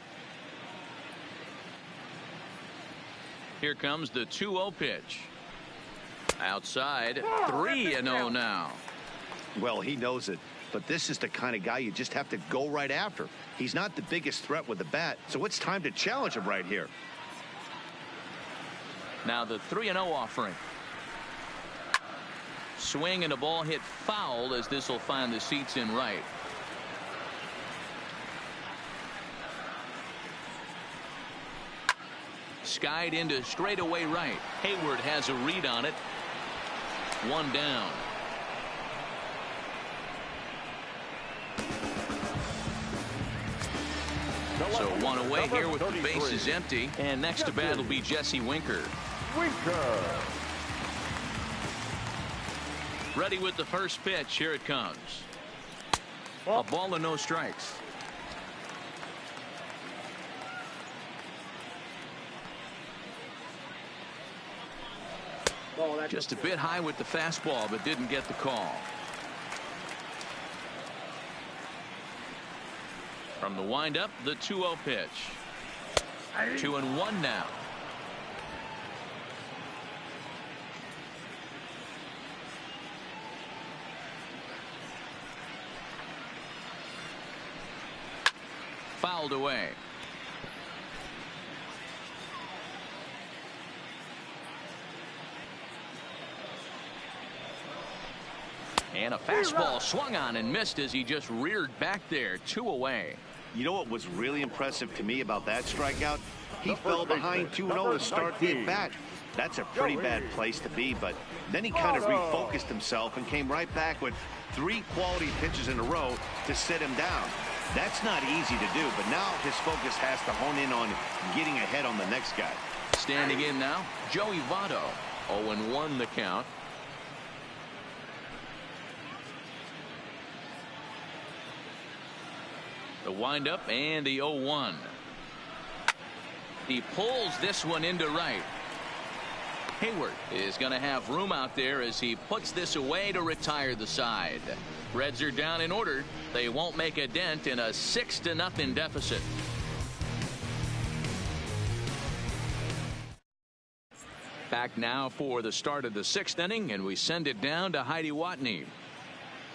Here comes the 2-0 pitch. Outside, 3-0 now. Well, he knows it, but this is the kind of guy you just have to go right after. He's not the biggest threat with the bat, so it's time to challenge him right here. Now the 3-0 offering. Swing and a ball hit foul as this will find the seats in right. Skied into straightaway right. Hayward has a read on it. One down. So one away here with the bases empty. And next to bat will be Jesse Winker. Ready with the first pitch. Here it comes. A ball and no strikes. Just a bit high with the fastball, but didn't get the call. From the windup, the 2-0 pitch. 2-1 now. Fouled away. And a fastball swung on and missed as he just reared back there. 2 away. You know what was really impressive to me about that strikeout? He fell behind 2-0 to start the at-bat. That's a pretty bad place to be, but then he kind of refocused himself and came right back with 3 quality pitches in a row to sit him down. That's not easy to do, but now his focus has to hone in on getting ahead on the next guy. Standing in now, Joey Votto. 0-1 the count. The windup and the 0-1. He pulls this one into right. Hayward is going to have room out there as he puts this away to retire the side. Reds are down in order. They won't make a dent in a 6-0 deficit. Back now for the start of the 6th inning, and we send it down to Heidi Watney.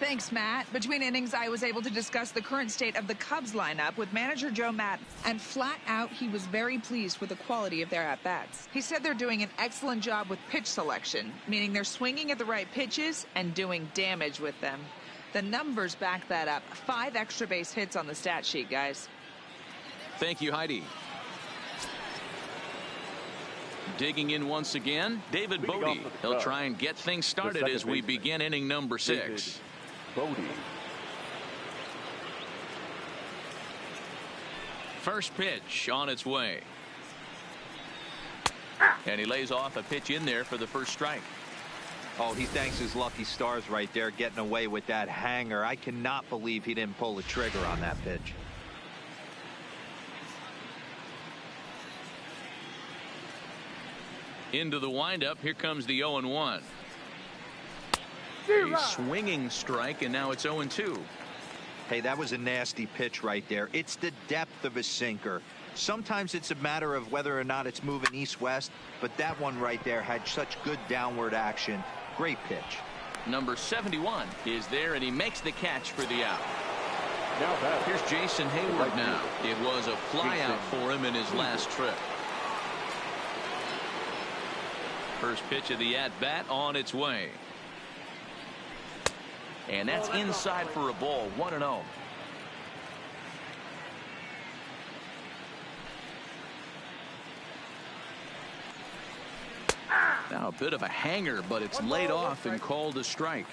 Thanks, Matt. Between innings, I was able to discuss the current state of the Cubs lineup with manager Joe Maddon, and flat out, he was very pleased with the quality of their at-bats. He said they're doing an excellent job with pitch selection, meaning they're swinging at the right pitches and doing damage with them. The numbers back that up. 5 extra base hits on the stat sheet, guys. Thank you, Heidi. Digging in once again, David Bodie. He'll try and get things started as we begin inning number 6. First pitch on its way. And he lays off a pitch in there for the first strike. Oh, he thanks his lucky stars right there, getting away with that hanger. I cannot believe he didn't pull the trigger on that pitch. Into the windup. Here comes the 0-1. A swinging strike, and now it's 0-2. Hey, that was a nasty pitch right there. It's the depth of a sinker. Sometimes it's a matter of whether or not it's moving east-west, but that one right there had such good downward action. Great pitch. Number 71 is there, and he makes the catch for the out. Here's Jason Hayward now. It was a flyout for him in his last trip. First pitch of the at-bat on its way. And that's inside for a ball, 1-0. Now a bit of a hanger, but it's laid off and called a strike.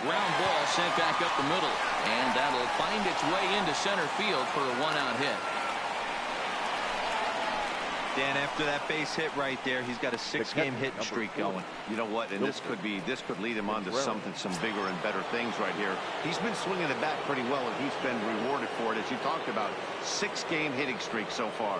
Ground ball sent back up the middle, and that'll find its way into center field for a one-out hit. Dan, after that base hit right there, he's got a 6-game hitting streak going. You know what? And this could lead him on to some bigger and better things right here. He's been swinging the bat pretty well, and he's been rewarded for it, as you talked about. 6-game hitting streak so far.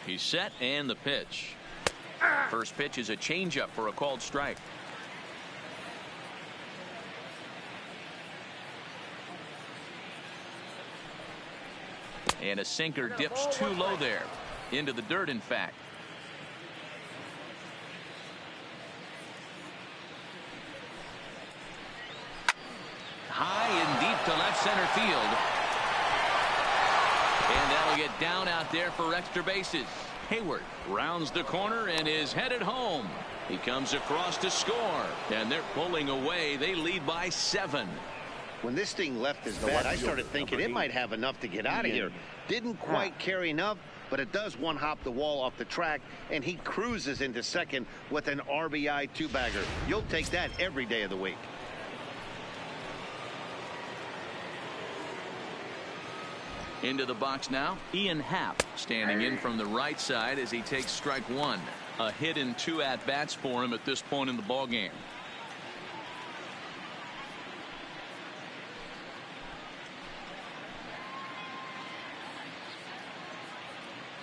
He's set, and the pitch. First pitch is a changeup for a called strike. And a sinker dips too low there. Into the dirt, in fact. High and deep to left center field. And that'll get down out there for extra bases. Hayward rounds the corner and is headed home. He comes across to score. And they're pulling away. They lead by 7. When this thing left his bat, I started thinking it might have enough to get out of here. Didn't quite carry enough, but it does one-hop the wall off the track, and he cruises into second with an RBI 2-bagger. You'll take that every day of the week. Into the box now, Ian Happ standing in from the right side as he takes strike 1. A hit in 2 at-bats for him at this point in the ballgame.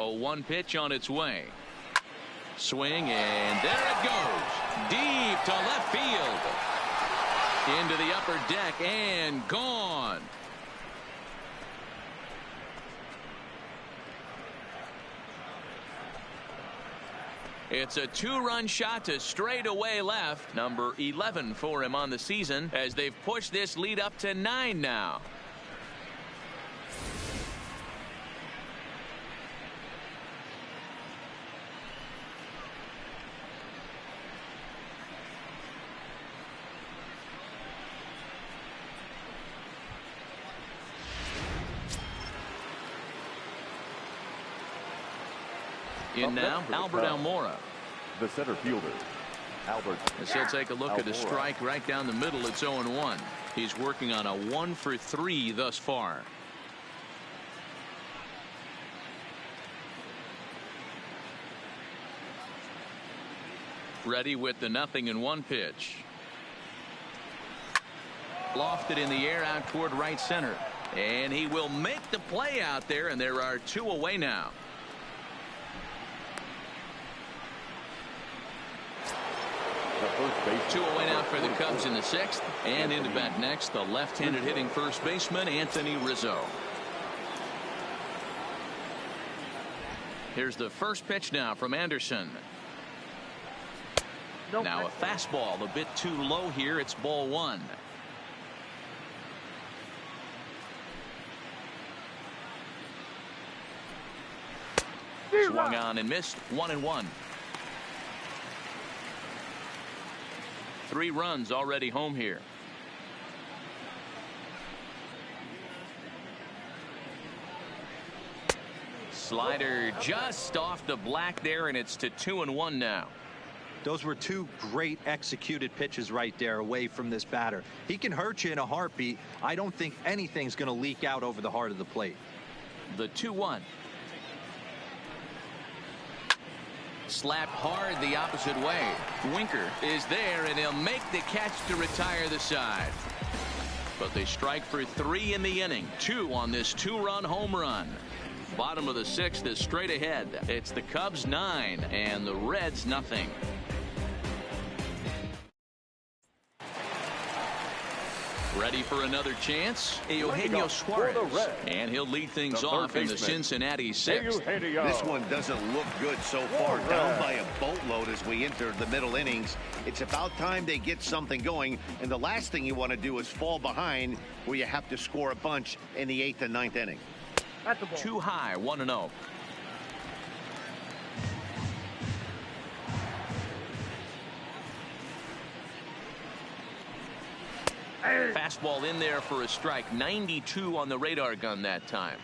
A 1 pitch on its way. Swing, and there it goes. Deep to left field. Into the upper deck and gone. It's a 2-run shot to straightaway left. Number 11 for him on the season as they've pushed this lead up to 9 now. In now, Albert Almora. The center fielder, Albert. As he'll take a look at a strike right down the middle. It's 0-1. He's working on a 1-for-3 thus far. Ready with the 0-1 pitch. Lofted in the air out toward right center. And he will make the play out there, and there are 2 away now. Two away now for the Cubs in the 6th. And into bat next, the left-handed hitting first baseman, Anthony Rizzo. Here's the first pitch now from Anderson. Now a fastball a bit too low here. It's ball 1. Swung on and missed. 1-1. 3 runs already home here. Slider just off the black there, and it's to 2-1 now. Those were 2 great executed pitches right there away from this batter. He can hurt you in a heartbeat. I don't think anything's going to leak out over the heart of the plate. The 2-1. Slapped hard the opposite way. Winker is there, and he'll make the catch to retire the side. but they strike for 3 in the inning. 2 on this 2-run home run. Bottom of the 6th is straight ahead. It's the Cubs 9 and the Reds nothing. Ready for another chance? Eugenio Suarez. And he'll lead things off in the Cincinnati 6th. This one doesn't look good so far. Down by a boatload as we enter the middle innings. It's about time they get something going. And the last thing you want to do is fall behind where you have to score a bunch in the 8th and 9th inning. Too high, 1-0. Fastball in there for a strike. 92 on the radar gun that time.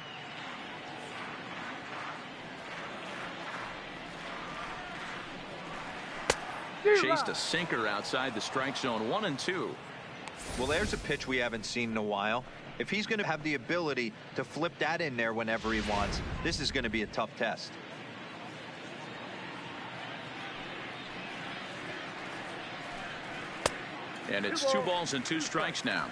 Chased a sinker outside the strike zone. 1-2. Well, there's a pitch we haven't seen in a while. If he's going to have the ability to flip that in there whenever he wants, this is going to be a tough test. And it's 2 balls and 2 strikes now.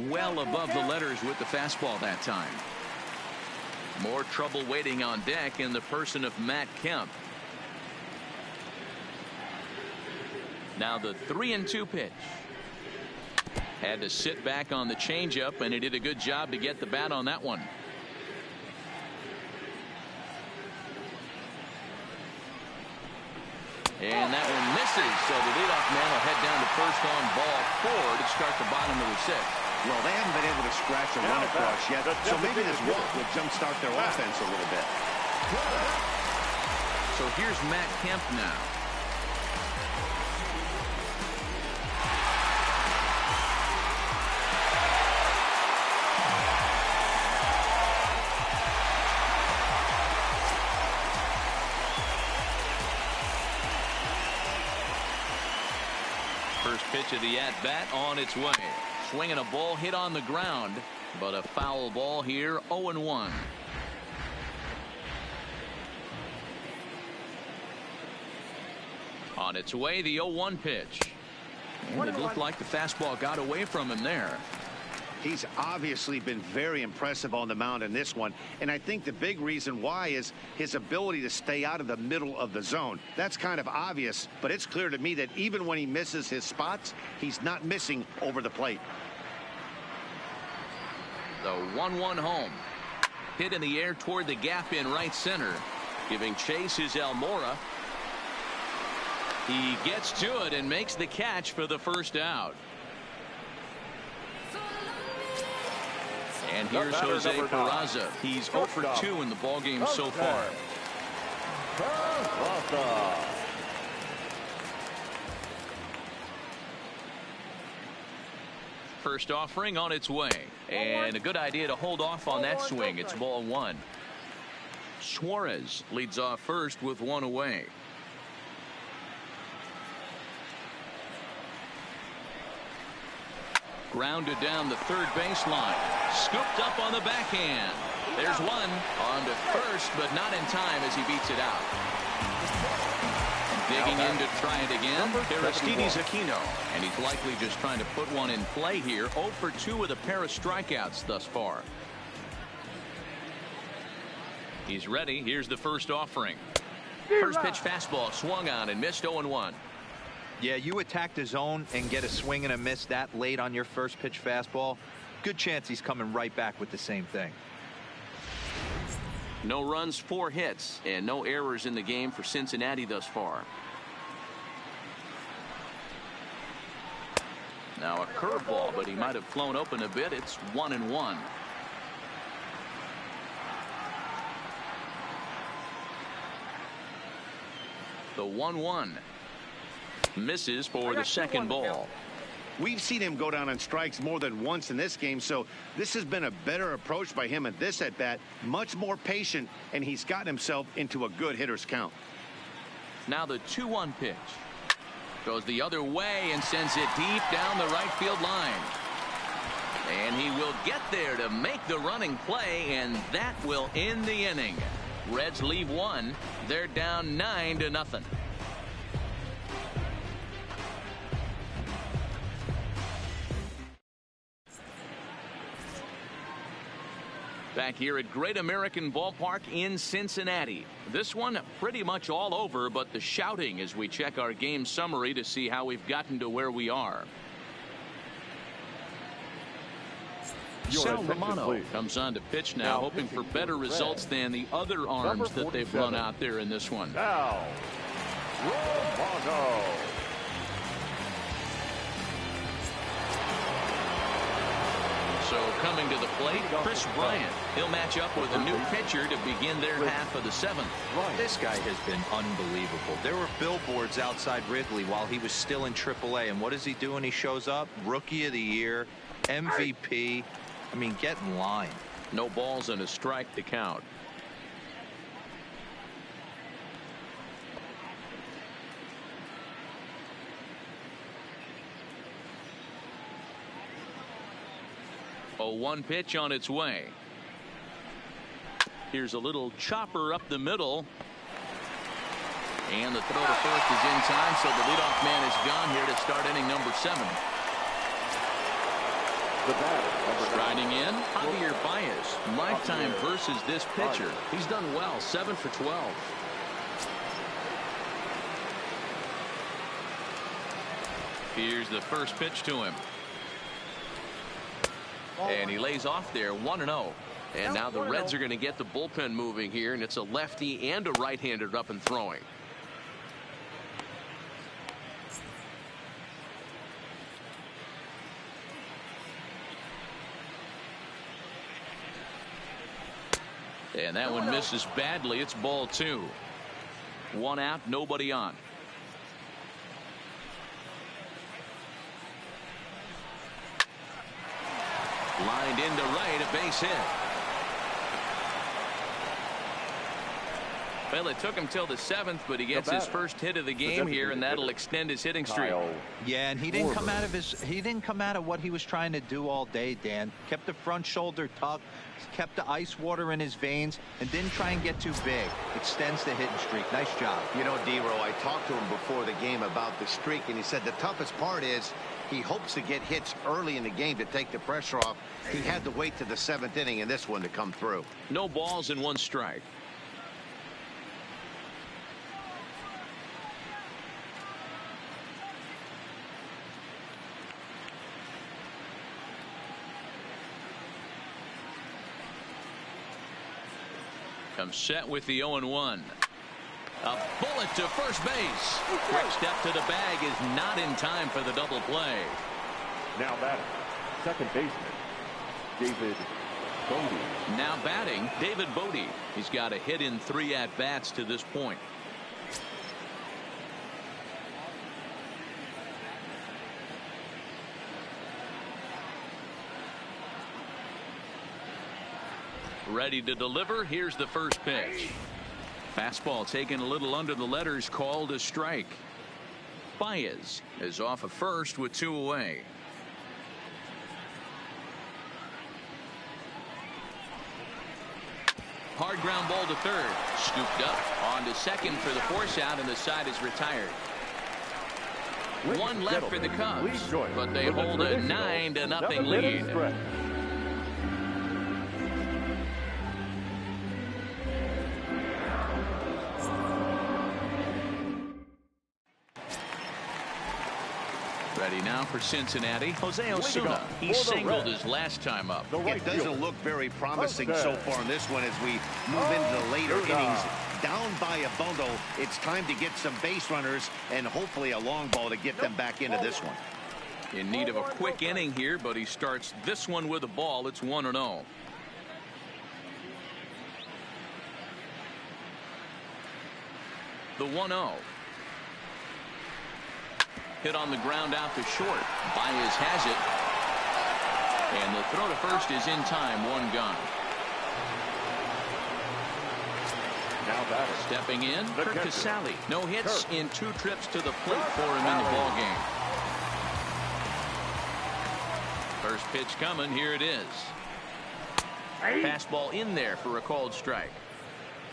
Well above the letters with the fastball that time. More trouble waiting on deck in the person of Matt Kemp. Now the 3-2 pitch. Had to sit back on the changeup, and he did a good job to get the bat on that one. And that one misses, so the leadoff man will head down to first on ball 4 to start the bottom of the 6th. Well, they haven't been able to scratch a run across yet, so maybe this walk would jumpstart their offense a little bit. So here's Matt Kemp now. First pitch of the at-bat on its way. Swinging a ball hit on the ground, but a foul ball here. 0-1. On its way, the 0-1 pitch. And it looked like the fastball got away from him there. He's obviously been very impressive on the mound in this one, and I think the big reason why is his ability to stay out of the middle of the zone. That's kind of obvious, but it's clear to me that even when he misses his spots, he's not missing over the plate. The 1-1 home. Hit in the air toward the gap in right center. Giving chase is Almora. He gets to it and makes the catch for the first out. And here's Jose Peraza. He's 0 for 2 in the ballgame so far. First offering on its way. And a good idea to hold off on that swing. It's ball 1. Suarez leads off first with 1 away. Grounded down the third baseline. Scooped up on the backhand. There's one on to first, but not in time as he beats it out. Digging in to try it again. Aristides Aquino. And he's likely just trying to put one in play here. 0 for 2 with a pair of strikeouts thus far. He's ready. Here's the first offering. First pitch fastball swung on and missed. 0-1. Yeah, you attack the zone and get a swing and a miss that late on your first pitch fastball. Good chance he's coming right back with the same thing. No runs, 4 hits, and no errors in the game for Cincinnati thus far. Now a curveball, but he might have flown open a bit. It's 1-1. The 1-1 misses for the second ball. We've seen him go down on strikes more than once in this game, so this has been a better approach by him at this at-bat. Much more patient, and he's gotten himself into a good hitter's count. Now the 2-1 pitch. Goes the other way and sends it deep down the right field line. And he will get there to make the running play, and that will end the inning. Reds leave one. They're down 9-0. Back here at Great American Ballpark in Cincinnati. This one pretty much all over, but the shouting as we check our game summary to see how we've gotten to where we are. Sal Romano comes on to pitch now, hoping for better results than the other arms that they've run out there in this one. Sal Romano. So coming to the plate, Chris Bryant. He'll match up with a new pitcher to begin their half of the seventh. This guy has been unbelievable. There were billboards outside Wrigley while he was still in AAA. And what does he do when he shows up? Rookie of the Year, MVP. I mean, get in line. No balls and a strike to count. A 1 pitch on its way. Here's a little chopper up the middle. And the throw to first is in time, so the leadoff man is gone here to start inning number 7. Striding in, Javier Baez. Lifetime versus this pitcher. He's done well, 7 for 12. Here's the first pitch to him. And he lays off there, 1-0. And now the Reds are going to get the bullpen moving here, and it's a lefty and a right-hander up and throwing. And that one misses badly. It's ball 2. 1 out, nobody on. Lined into right, a base hit. Well, it took him till the 7th, but he gets his first hit of the game here, and that'll extend his hitting streak. Yeah, and he didn't come out of what he was trying to do all day, Dan. Kept the front shoulder tucked, kept the ice water in his veins, and didn't try and get too big. Extends the hitting streak. Nice job. You know, D-Row, I talked to him before the game about the streak, and he said the toughest part is he hopes to get hits early in the game to take the pressure off. He had to wait to the 7th inning in this one to come through. No balls and 1 strike. Comes set with the 0-1. A bullet to first base. Quick step to the bag is not in time for the double play. Now batting, second baseman, David Bodie. Now batting, David Bodie. He's got a hit in 3 at-bats to this point. Ready to deliver. Here's the first pitch. Fastball taken a little under the letters, called a strike. Baez is off of first with 2 away. Hard ground ball to third. Scooped up on to second for the force out, and the side is retired. 1 left for the Cubs, but they hold a 9-0 lead. Ready now for Cincinnati. Jose Osuna. He singled his last time up. It doesn't look very promising so far in this one as we move into the later innings. Down by a bundle, it's time to get some base runners and hopefully a long ball to get them back into this one. In need of a quick inning here, but he starts this one with a ball. It's 1-0. The 1-0. Hit on the ground out to short. Baez has it. And the throw to first is in time. 1 gone. Now batter. Stepping in, Kurt Casale. No hits in 2 trips to the plate for him in the ball game. First pitch coming. Here it is. Fastball in there for a called strike.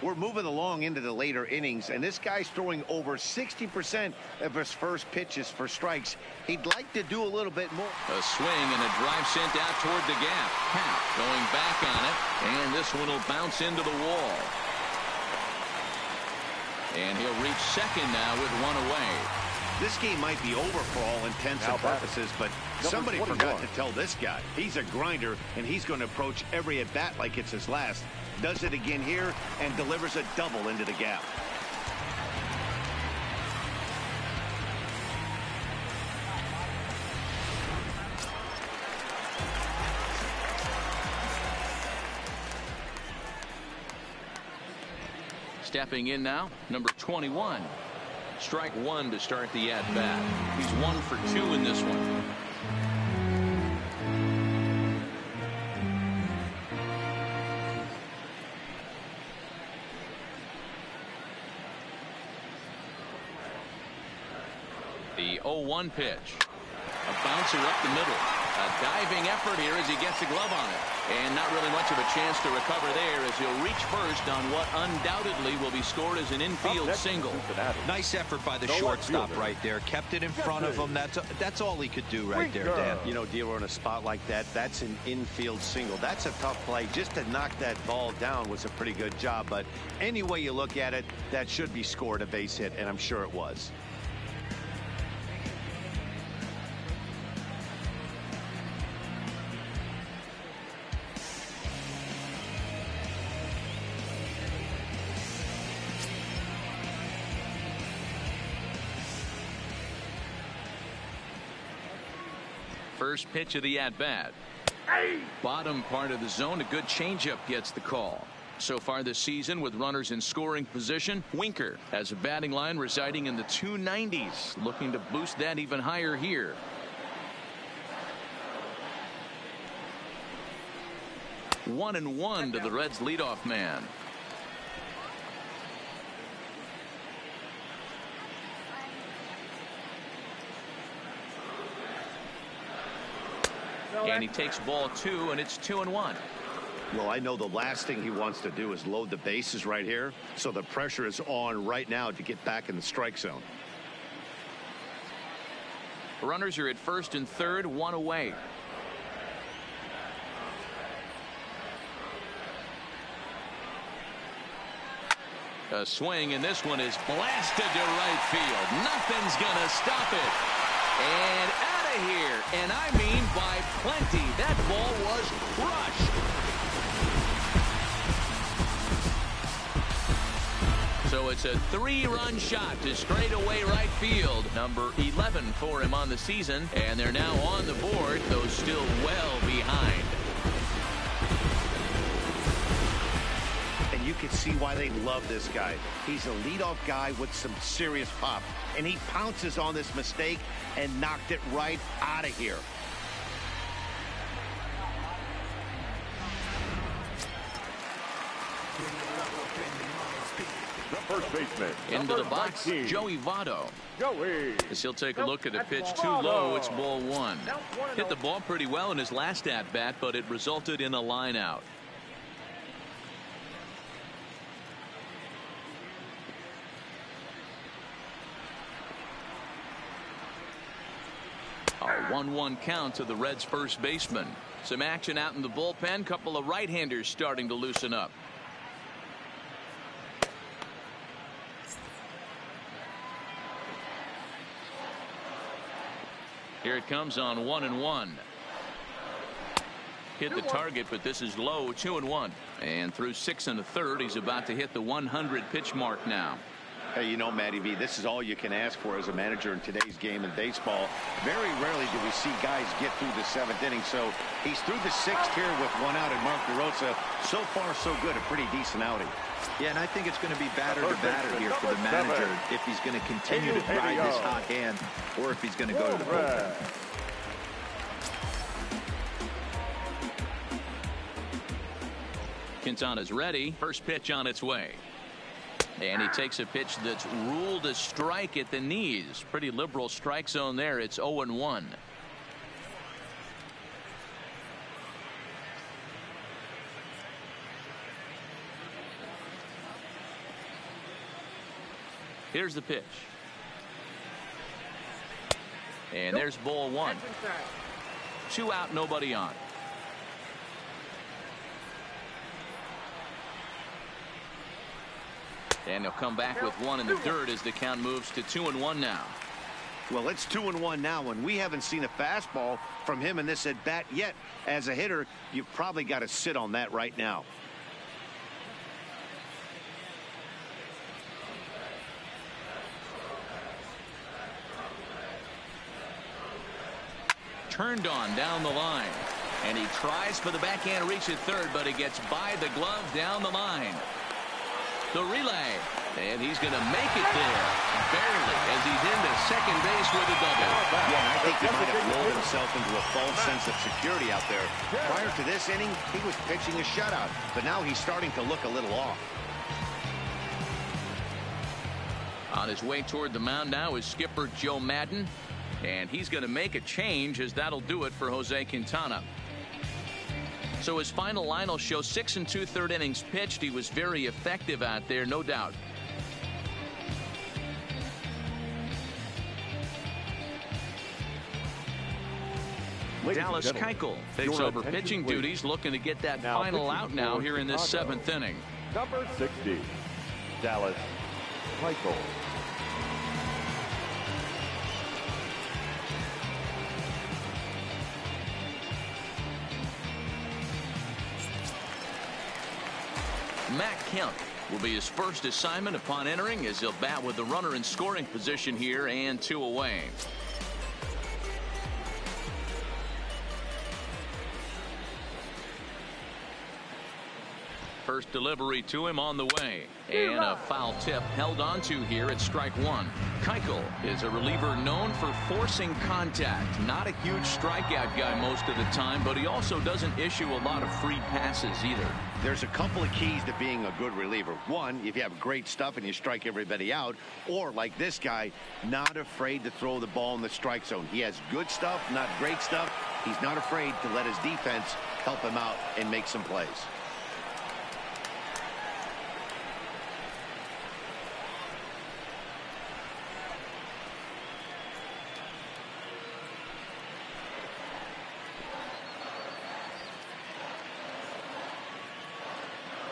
We're moving along into the later innings, and this guy's throwing over 60% of his first pitches for strikes. He'd like to do a little bit more. A swing and a drive sent out toward the gap. Happ going back on it, and this one will bounce into the wall. And he'll reach second now with one away. This game might be over for all intents and purposes, but somebody forgot to tell this guy. He's a grinder, and he's going to approach every at-bat like it's his last. Does it again here and delivers a double into the gap. Stepping in now, number 21. Strike one to start the at-bat. He's 1 for 2 in this one. The 0-1 pitch. A bouncer up the middle. A diving effort here as he gets a glove on it. And not really much of a chance to recover there as he'll reach first on what undoubtedly will be scored as an infield single. Nice effort by the shortstop right there. Kept it in front of him. That's all he could do right there, Dan. You know, D'Lo, in a spot like that, that's an infield single. That's a tough play. Just to knock that ball down was a pretty good job. But any way you look at it, that should be scored a base hit, and I'm sure it was. First pitch of the at-bat. Bottom part of the zone. A good changeup gets the call. So far this season, with runners in scoring position, Winker has a batting line residing in the 290s, looking to boost that even higher here. One and one to the Reds leadoff man. And he takes ball 2, and it's 2-1. Well, I know the last thing he wants to do is load the bases right here, so the pressure is on right now to get back in the strike zone. Runners are at first and third, 1 away. A swing, and this one is blasted to right field. Nothing's gonna stop it. And out of here, and I mean by plenty. That ball was crushed. So it's a 3-run shot to straightaway right field. Number 11 for him on the season, and they're now on the board, though still well behind. And you can see why they love this guy. He's a leadoff guy with some serious pop, and he pounces on this mistake and knocked it right out of here. The first baseman. Into the box, 19. Joey Votto. Joey. As he'll take a look at the pitch too low. It's ball 1. Hit the ball pretty well in his last at-bat, but it resulted in a line out. A 1-1 count to the Reds' first baseman. Some action out in the bullpen. Couple of right-handers starting to loosen up. Here it comes on 1-1. Hit the target, but this is low. 2-1. And through 6 1/3, he's about to hit the 100 pitch mark now. Hey, you know, Matty V, this is all you can ask for as a manager in today's game in baseball. Very rarely do we see guys get through the 7th inning. So he's through the 6th here with 1 out, and Mark DeRosa, so far so good, a pretty decent outing. Yeah, and I think it's going to be batter to batter here for the manager if he's going to continue to ride this hot hand or if he's going to go to the bullpen. Quintana's ready. First pitch on its way. And he takes a pitch that's ruled a strike at the knees. Pretty liberal strike zone there. It's 0-1. Here's the pitch. And there's ball one. 2 out, nobody on. And they'll come back with 1 in the dirt as the count moves to 2-1 now. Well, it's 2-1 now, and we haven't seen a fastball from him in this at bat yet. As a hitter, you've probably got to sit on that right now. Turned on down the line, and he tries for the backhand reach at third, but he gets by the glove down the line. The relay, and he's going to make it there, barely, as he's into second base with a double. Yeah, I think he might have rolled himself into a false sense of security out there. Prior to this inning, he was pitching a shutout, but now he's starting to look a little off. On his way toward the mound now is skipper Joe Madden, and he's going to make a change, as that'll do it for Jose Quintana. So his final line will show 6 2/3 innings pitched. He was very effective out there, no doubt. Dallas Keuchel takes over pitching duties, looking to get that final out now here in this 7th inning. Number 60, Dallas Keuchel. Matt Kemp will be his first assignment upon entering, as he'll bat with the runner in scoring position here and 2 away. First delivery to him on the way, and a foul tip held on to here at strike 1. Keuchel is a reliever known for forcing contact. Not a huge strikeout guy most of the time, but he also doesn't issue a lot of free passes either. There's a couple of keys to being a good reliever. One, if you have great stuff and you strike everybody out, or like this guy, not afraid to throw the ball in the strike zone. He has good stuff, not great stuff. He's not afraid to let his defense help him out and make some plays.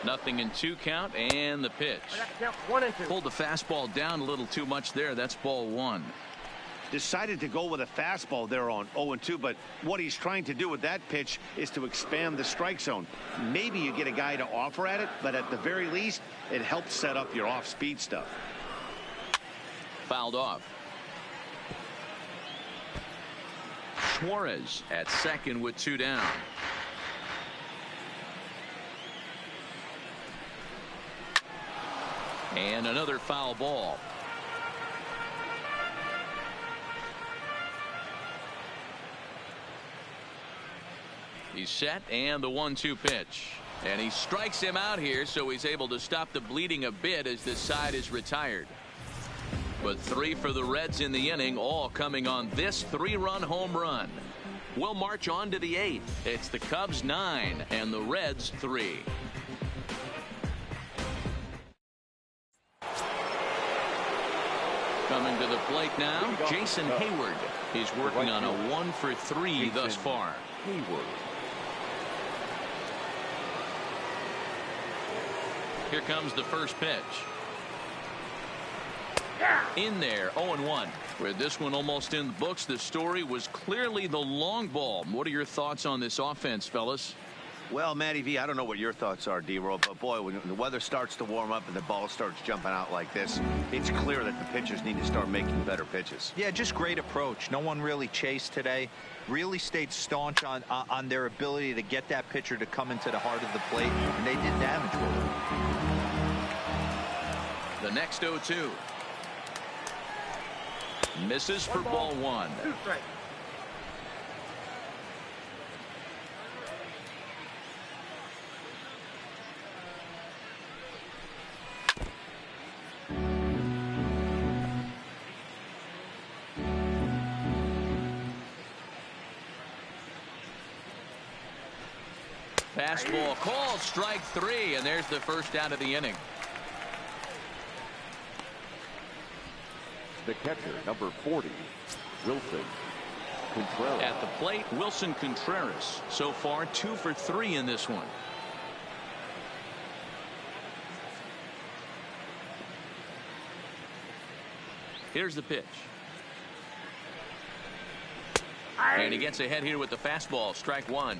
Nothing in 2 count, and the pitch. Pulled the fastball down a little too much there. That's ball 1. Decided to go with a fastball there on 0-2, but what he's trying to do with that pitch is to expand the strike zone. Maybe you get a guy to offer at it, but at the very least, it helps set up your off-speed stuff. Fouled off. Suarez at second with 2 down. And another foul ball. He's set, and the 1-2 pitch. And he strikes him out here, so he's able to stop the bleeding a bit as this side is retired. But 3 for the Reds in the inning, all coming on this 3-run home run. We'll march on to the 8th. It's the Cubs 9 and the Reds 3. Coming to the plate now, Jason Hayward. He's working on a 1 for 3 thus far. Hayward. Here comes the first pitch. In there, 0-1. With this one almost in the books, the story was clearly the long ball. What are your thoughts on this offense, fellas? Well, Matty V, I don't know what your thoughts are, D-Roll, but boy, when the weather starts to warm up and the ball starts jumping out like this, it's clear that the pitchers need to start making better pitches. Yeah, just great approach. No one really chased today. Really stayed staunch on their ability to get that pitcher to come into the heart of the plate, and they did damage with it. The next 0-2. Misses for ball 1. Fastball called, strike 3, and there's the first out of the inning. The catcher, number 40, Wilson Contreras. At the plate, Wilson Contreras. So far, 2 for 3 in this one. Here's the pitch. And he gets ahead here with the fastball. Strike one.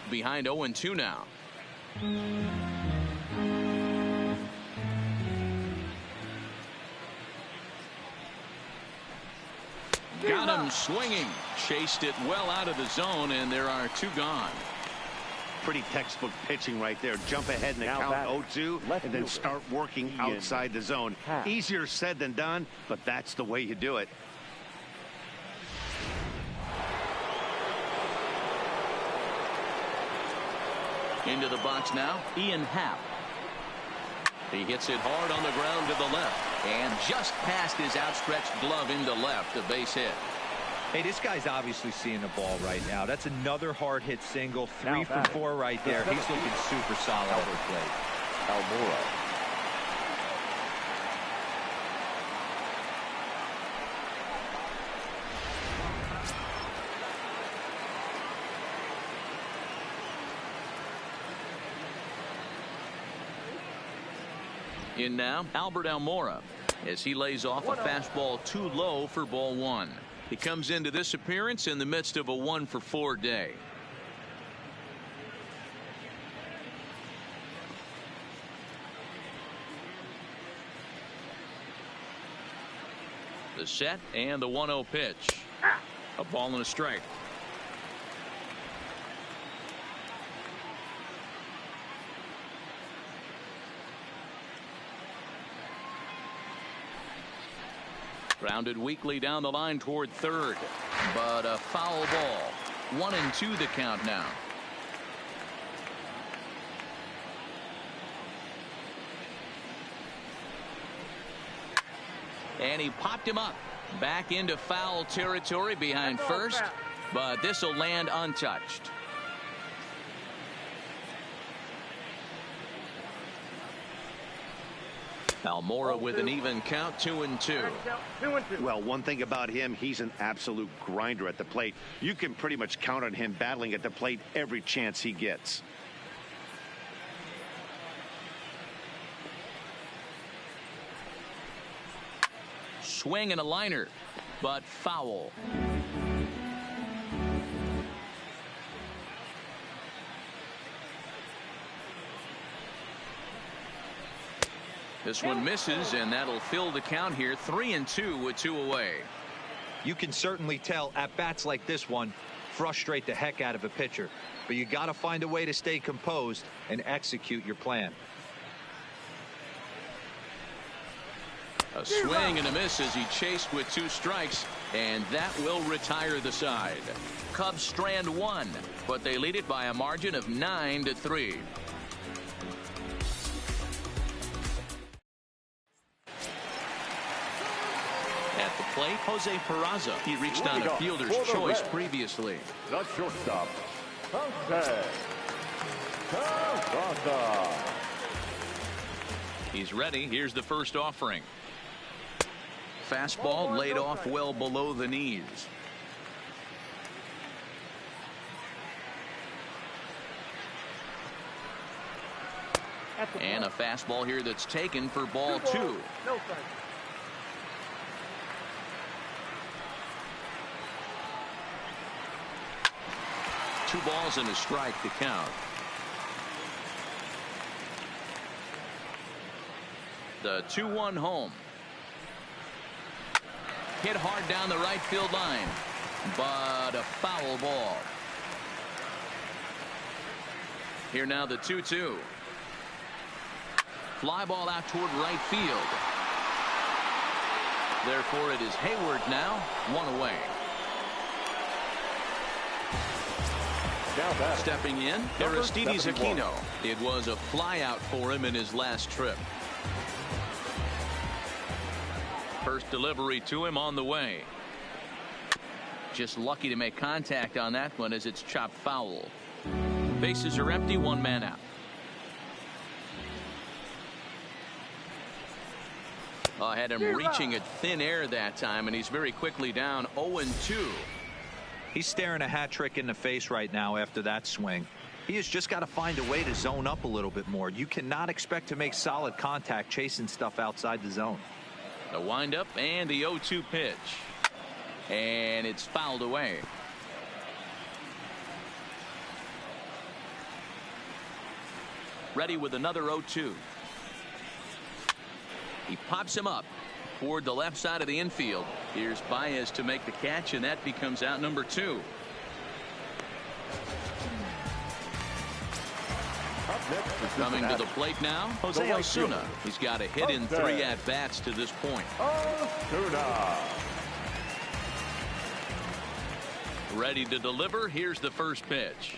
Behind 0-2 now. Got him swinging. Chased it well out of the zone, and there are 2 gone. Pretty textbook pitching right there. Jump ahead in the count 0-2 and then start working outside the zone. Easier said than done, but that's the way you do it. Into the box now, Ian Happ. He hits it hard on the ground to the left, and just past his outstretched glove into left, a base hit. Hey, this guy's obviously seeing the ball right now. That's another hard hit single. 3 for 4 right there. He's looking super solid at the plate. Almora. In now, Albert Almora, as he lays off a fastball too low for ball 1. He comes into this appearance in the midst of a 1 for 4 day. The set and the 1-0 pitch. A ball and a strike. Grounded weakly down the line toward third, but a foul ball. 1-2 the count now. And he popped him up back into foul territory behind first, but this will land untouched. Almora with an even count, 2-2. Well, one thing about him, he's an absolute grinder at the plate. You can pretty much count on him battling at the plate every chance he gets. Swing and a liner, but foul. This one misses, and that'll fill the count here. 3-2 with 2 away. You can certainly tell at bats like this one frustrate the heck out of a pitcher, but you got to find a way to stay composed and execute your plan. A swing and a miss as he chased with 2 strikes, and that will retire the side. Cubs strand 1, but they lead it by a margin of 9-3. At the plate, Jose Peraza. He reached on a fielder's choice previously. The shortstop, Jose Peraza. He's ready. Here's the first offering. Fastball laid off well below the knees. And a fastball here that's taken for ball 2. Two balls and a strike to count. The 2-1 home. Hit hard down the right field line, but a foul ball. Here now the 2-2. Fly ball out toward right field. Therefore it is Hayward now, 1 away. Stepping in, Aristides Aquino. It was a flyout for him in his last trip. First delivery to him on the way. Just lucky to make contact on that one as it's chopped foul. Bases are empty, one man out. Had him reaching at thin air that time, and he's very quickly down 0-2. He's staring a hat trick in the face right now after that swing. He has just got to find a way to zone up a little bit more. You cannot expect to make solid contact chasing stuff outside the zone. The windup and the 0-2 pitch. And it's fouled away. Ready with another 0-2. He pops him up toward the left side of the infield. Here's Baez to make the catch, and that becomes out number 2. Coming to the plate now, Jose Osuna. He's got a hit in 3 at-bats to this point. Osuna. Ready to deliver. Here's the first pitch.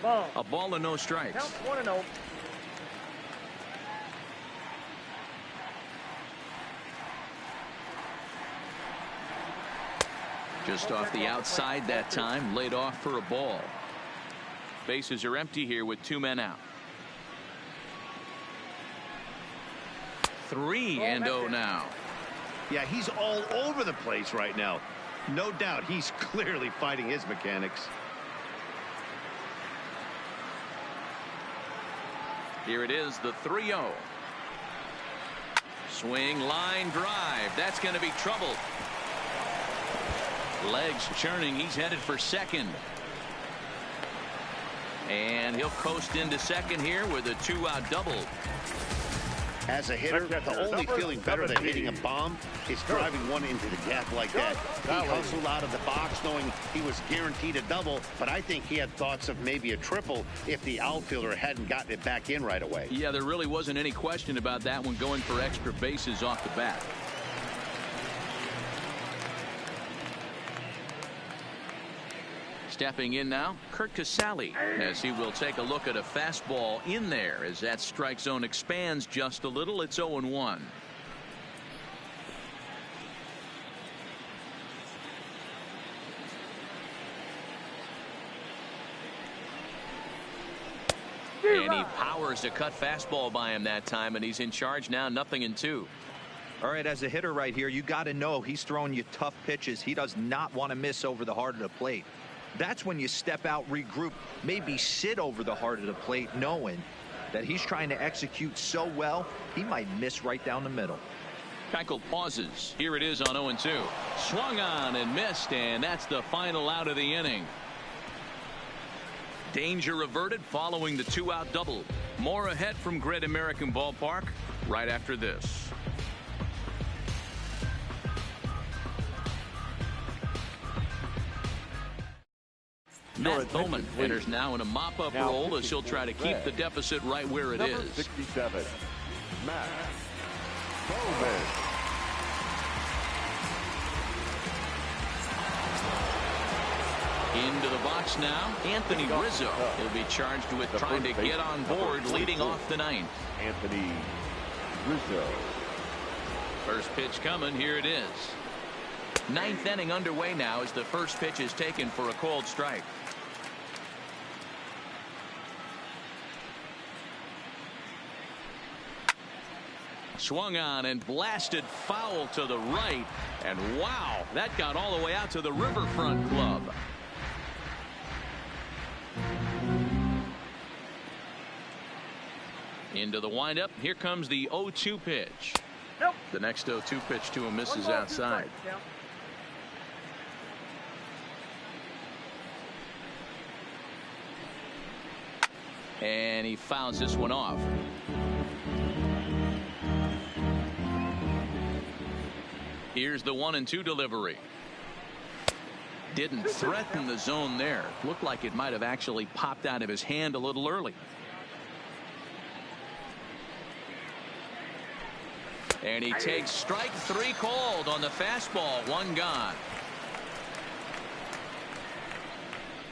A ball and no strikes. Count 1-0. Just off the outside that time, laid off for a ball. Bases are empty here with 2 men out. 3-0 now. Yeah, he's all over the place right now. No doubt he's clearly fighting his mechanics. Here it is, the 3-0. Swing, line drive. That's going to be trouble. Legs churning. He's headed for second. And he'll coast into second here with a 2-out double. As a hitter, the only feeling better than hitting a bomb is driving one into the gap like that. He hustled out of the box knowing he was guaranteed a double, but I think he had thoughts of maybe a triple if the outfielder hadn't gotten it back in right away. Yeah, there really wasn't any question about that one, going for extra bases off the bat. Stepping in now, Curt Casali, as he will take a look at a fastball in there as that strike zone expands just a little. It's 0-1. And he powers a cut fastball by him that time, and he's in charge now, 0-2. All right, as a hitter right here, you got to know he's throwing you tough pitches. He does not want to miss over the heart of the plate. That's when you step out, regroup, maybe sit over the heart of the plate, knowing that he's trying to execute so well, he might miss right down the middle. Keuchel pauses. Here it is on 0-2. Swung on and missed, and that's the final out of the inning. Danger averted following the 2-out double. More ahead from Great American Ballpark right after this. Matt Bowman enters now in a mop-up role as he'll try to keep the deficit right where it is. 67, Matt Bowman. Into the box now, Anthony Rizzo. He'll be charged with trying to get on board, leading off the ninth. Anthony Rizzo. First pitch coming. Here it is. Ninth inning underway now as the first pitch is taken for a called strike. Swung on and blasted foul to the right, and wow, that got all the way out to the Riverfront Club. Into the windup. Here comes the 0-2 pitch. Nope. The next 0-2 pitch to him misses outside. And he fouls this one off. Here's the 1-2 delivery. Didn't threaten the zone there. Looked like it might have actually popped out of his hand a little early. And he takes strike 3 called on the fastball. 1 gone.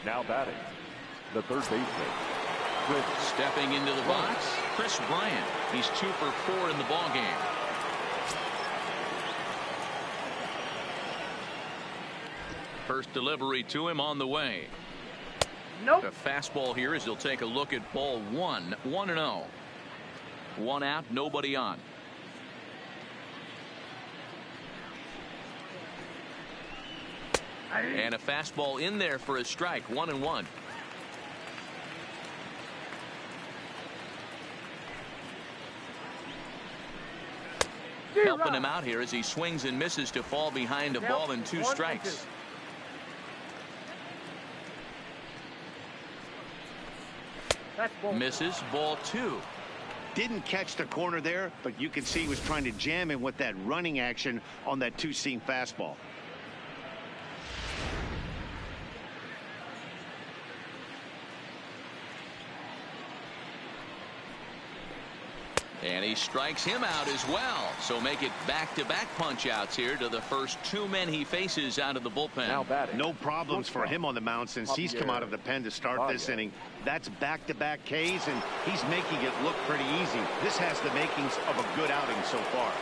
Now batting, the third baseman. Stepping into the box, Chris Bryant. He's 2 for 4 in the ballgame. First delivery to him on the way. Nope. A fastball here as he'll take a look at ball one. 1-0. One out, nobody on. And a fastball in there for a strike. 1-1. Helping him out here as he swings and misses to fall behind a ball and 2 strikes. Misses, ball 2. Didn't catch the corner there, but you can see he was trying to jam him with that running action on that 2-seam fastball. And he strikes him out as well. So make it back-to-back punch-outs here to the first 2 men he faces out of the bullpen. Now batting. No problems for him on the mound since he's come out of the pen to start this inning. That's back-to-back Ks, and he's making it look pretty easy. This has the makings of a good outing so far.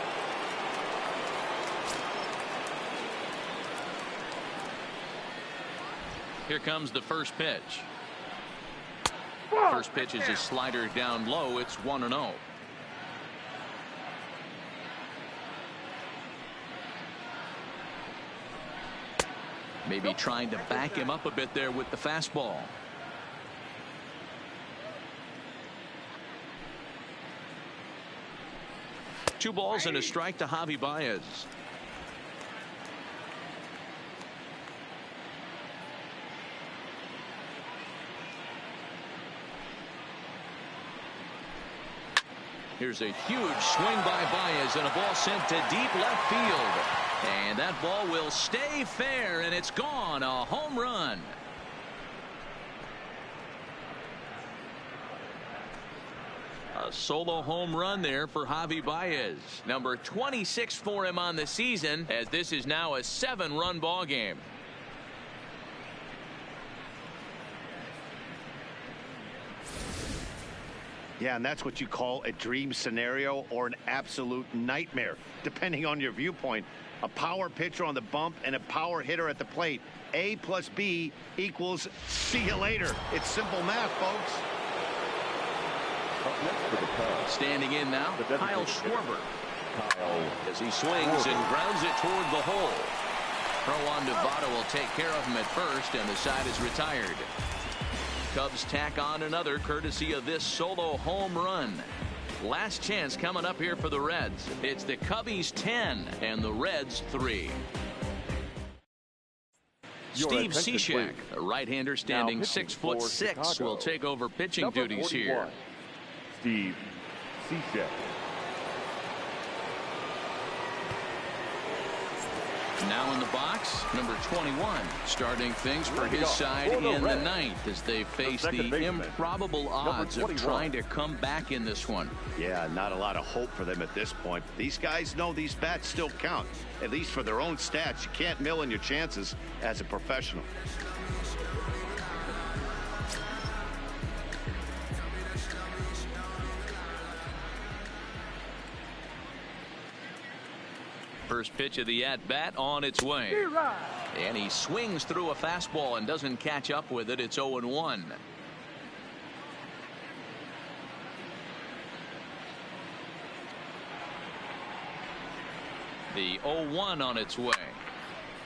Here comes the first pitch. First pitch is a slider down low. It's 1-0. Maybe trying to back him up a bit there with the fastball. Two balls and a strike to Javi Baez. Here's a huge swing by Baez and a ball sent to deep left field. And that ball will stay fair, and it's gone. A home run. A solo home run there for Javi Baez. Number 26 for him on the season, as this is now a 7-run ball game. Yeah, and that's what you call a dream scenario or an absolute nightmare, depending on your viewpoint. A power pitcher on the bump and a power hitter at the plate. A plus B equals see you later. It's simple math, folks. Standing in now, Kyle Schwarber. As he swings and grounds it toward the hole. Rowan Nevada will take care of him at first, and the side is retired. Cubs tack on another courtesy of this solo home run. Last chance coming up here for the Reds. It's the Cubbies 10 and the Reds 3. Steve Cishek, a right-hander standing 6'6", will take over pitching duties here. Steve Cishek. Now in the box, number 21, starting things for his side in the 9th as they face the improbable odds of trying to come back in this one. Yeah, not a lot of hope for them at this point. These guys know these bats still count, at least for their own stats. You can't mill in your chances as a professional. First pitch of the at-bat on its way. And he swings through a fastball and doesn't catch up with it. It's 0-1. The 0-1 on its way.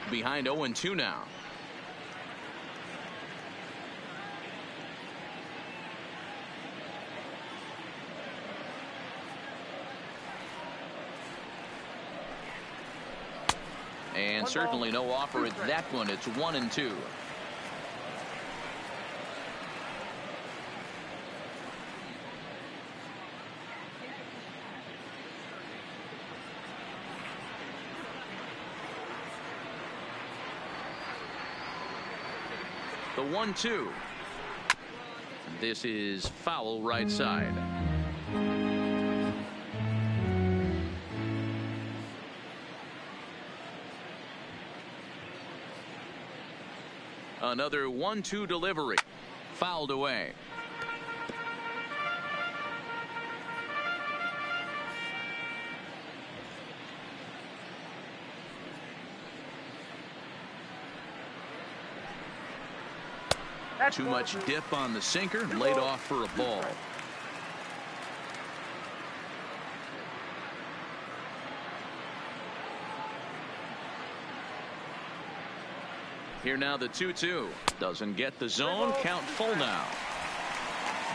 Behind 0-2 now. And certainly no offer at that one. It's 1-2. The 1-2. This is foul right side. Another 1-2 delivery. Fouled away. Too much dip on the sinker, laid off for a ball. Here now the 2-2. Doesn't get the zone. Count full now.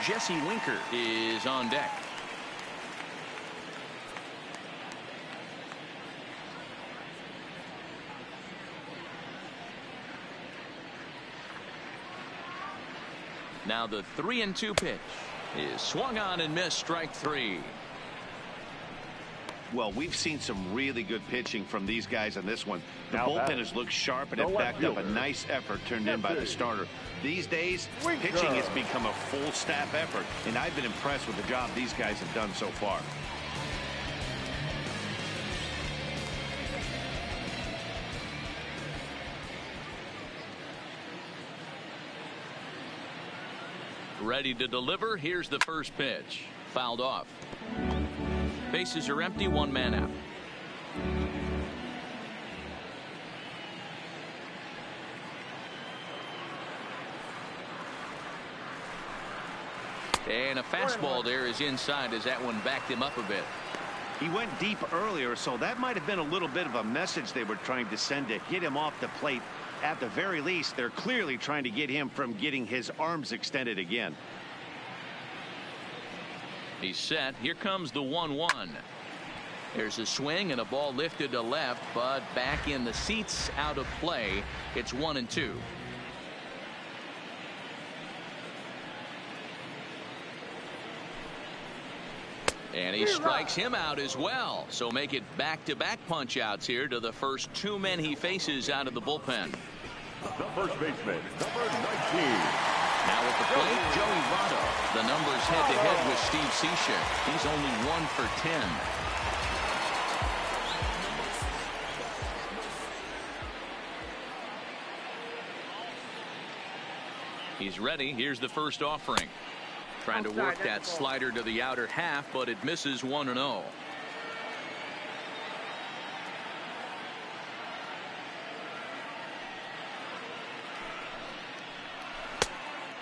Jesse Winker is on deck. Now the 3-2 pitch is swung on and missed. Strike three. Well, we've seen some really good pitching from these guys on this one. The bullpen has looked sharp and it backed up a nice effort turned in by the starter. These days, pitching has become a full staff effort, and I've been impressed with the job these guys have done so far. Ready to deliver. Here's the first pitch. Fouled off. Bases are empty. One man out. And a fastball there is inside as that one backed him up a bit. He went deep earlier, so that might have been a little bit of a message they were trying to send to get him off the plate. At the very least, they're clearly trying to get him from getting his arms extended again. He's set. Here comes the 1-1. There's a swing and a ball lifted to left, but back in the seats, out of play. It's 1-2. And he strikes him out as well. So make it back-to-back punch-outs here to the first two men he faces out of the bullpen. The first baseman, number 19. Now at the plate, Joey Votto. The numbers head-to-head with Steve Cishek. He's only 1 for 10. He's ready. Here's the first offering. Trying to work that slider to the outer half, but it misses 1-0.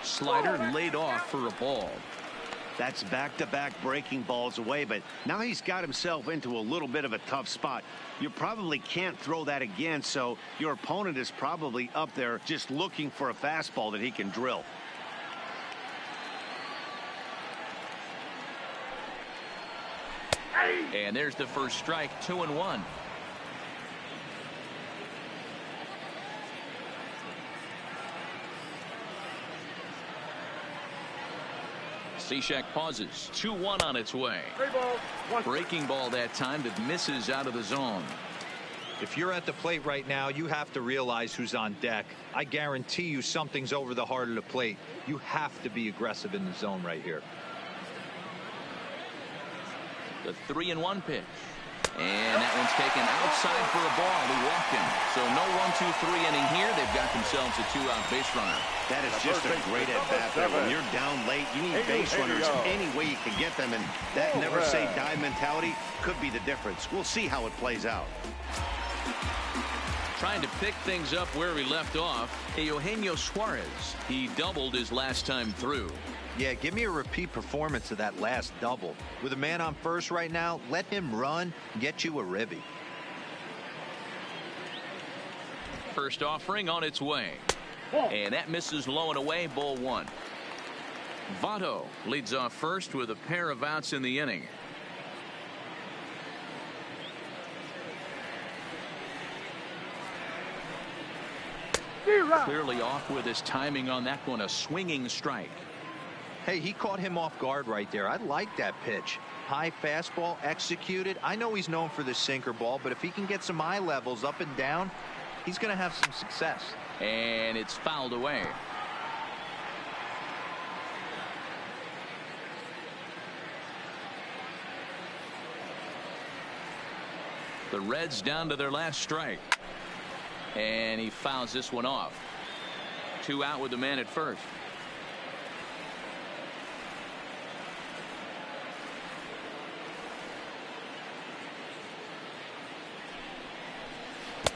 Slider laid off for a ball. That's back-to-back breaking balls away, but now he's got himself into a little bit of a tough spot. You probably can't throw that again, so your opponent is probably up there just looking for a fastball that he can drill. And there's the first strike. 2-1. Cishek pauses. 2-1 on its way. Breaking ball that time that misses out of the zone. If you're at the plate right now, you have to realize who's on deck. I guarantee you something's over the heart of the plate. You have to be aggressive in the zone right here. The 3-1 pitch. And that one's taken outside for a ball. He walked him. So no 1-2-3 inning here. They've got themselves a two-out base runner. That is just a great at-bat there. When you're down late, you need base runners any way you can get them. And that never-say-die mentality could be the difference. We'll see how it plays out. Trying to pick things up where he left off. Eugenio Suarez. He doubled his last time through. Yeah, give me a repeat performance of that last double. With a man on first right now, let him run and get you a ribby. First offering on its way. And that misses low and away. Ball one. Votto leads off first with a pair of outs in the inning. Clearly off with his timing on that one. A swinging strike. Hey, he caught him off guard right there. I like that pitch. High fastball executed. I know he's known for the sinker ball, but if he can get some eye levels up and down, he's going to have some success. And it's fouled away. The Reds down to their last strike. And he fouls this one off. 2 out with the man at first.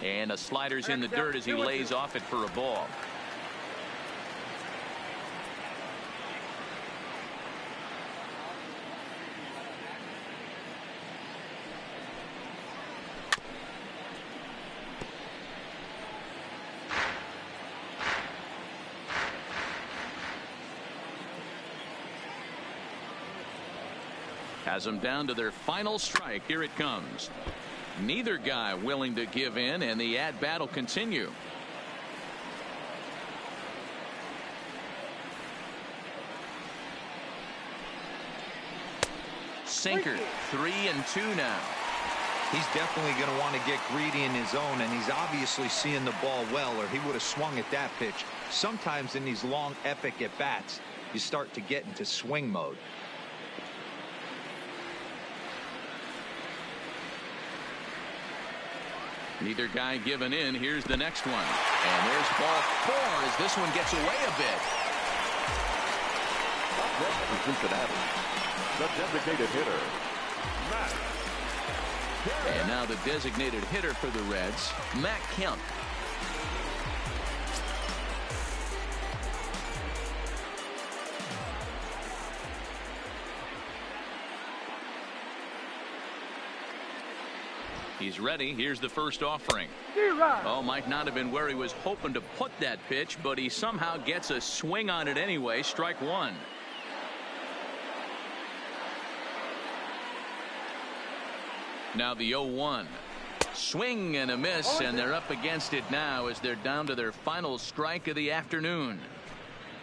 And a slider's in the dirt as he lays off it for a ball. Has them down to their final strike. Here it comes. Neither guy willing to give in, and the at-bat will continue. Sinker. 3-2 now. He's definitely going to want to get greedy in his zone, and he's obviously seeing the ball well, or he would have swung at that pitch. Sometimes in these long, epic at-bats, you start to get into swing mode. Neither guy giving in. Here's the next one. And there's ball 4 as this one gets away a bit. Next for Cincinnati, the designated hitter, Matt. And now the designated hitter for the Reds, Matt Kemp. He's ready. Here's the first offering. Oh, might not have been where he was hoping to put that pitch, but he somehow gets a swing on it anyway. Strike 1. Now the 0-1. Swing and a miss, and they're up against it now as they're down to their final strike of the afternoon.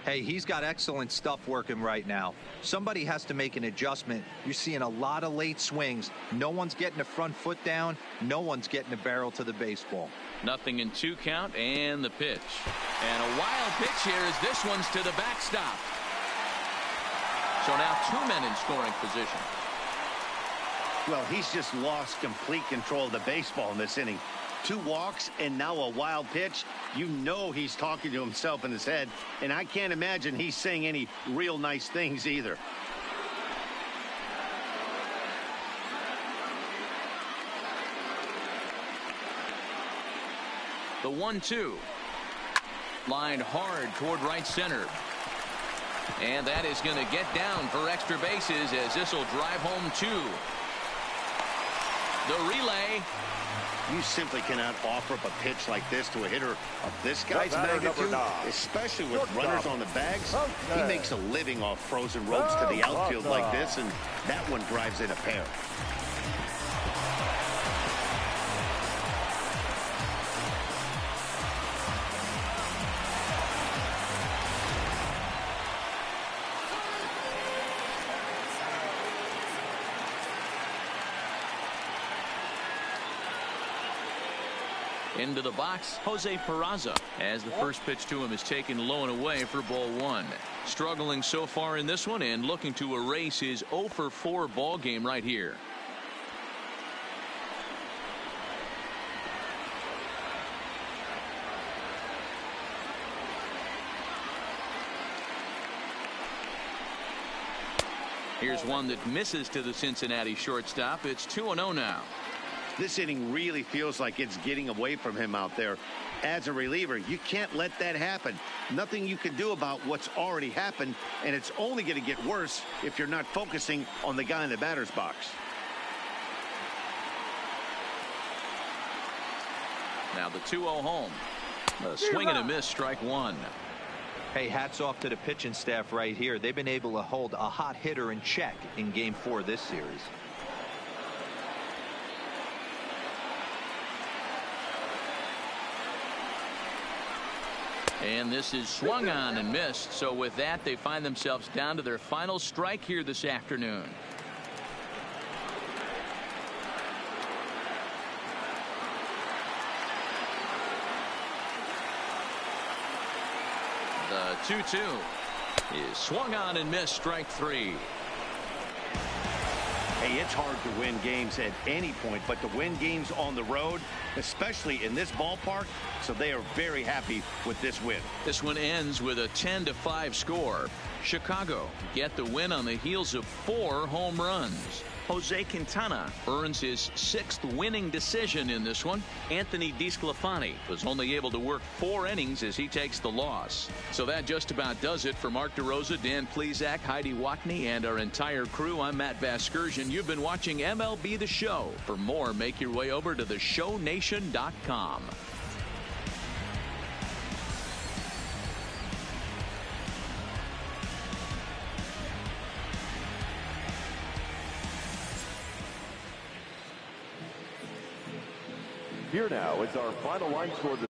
Hey, he's got excellent stuff working right now. Somebody has to make an adjustment. You're seeing a lot of late swings. No one's getting the front foot down. No one's getting the barrel to the baseball. Nothing in 2 count, and the pitch. And a wild pitch here as this one's to the backstop. So now 2 men in scoring position. Well, he's just lost complete control of the baseball in this inning. 2 walks and now a wild pitch. You know he's talking to himself in his head, and I can't imagine he's saying any real nice things either. The 1-2. Lined hard toward right center. And that is going to get down for extra bases as this will drive home 2. The relay. You simply cannot offer up a pitch like this to a hitter of this guy's magnitude, especially with runners on the bags. He makes a living off frozen ropes to the outfield like this, and that one drives in a pair. Into the box, Jose Peraza, as the first pitch to him is taken low and away for ball 1. Struggling so far in this one and looking to erase his 0-for-4 ball game right here. Here's one that misses to the Cincinnati shortstop. It's 2-0 now. This inning really feels like it's getting away from him out there. As a reliever, you can't let that happen. Nothing you can do about what's already happened, and it's only going to get worse if you're not focusing on the guy in the batter's box. Now the 2-0 home. A swing and a miss, strike 1. Hey, hats off to the pitching staff right here. They've been able to hold a hot hitter in check in Game 4 of this series. And this is swung on and missed. So with that, they find themselves down to their final strike here this afternoon. The 2-2 is swung on and missed, strike 3. Hey, it's hard to win games at any point, but to win games on the road, especially in this ballpark, so they are very happy with this win. This one ends with a 10-5 score. Chicago get the win on the heels of 4 home runs. Jose Quintana earns his 6th winning decision in this one. Anthony DeSclafani was only able to work 4 innings as he takes the loss. So that just about does it for Mark DeRosa, Dan Plesac, Heidi Watney, and our entire crew. I'm Matt Vasgersian. You've been watching MLB The Show. For more, make your way over to theshownation.com. Here now is our final line score this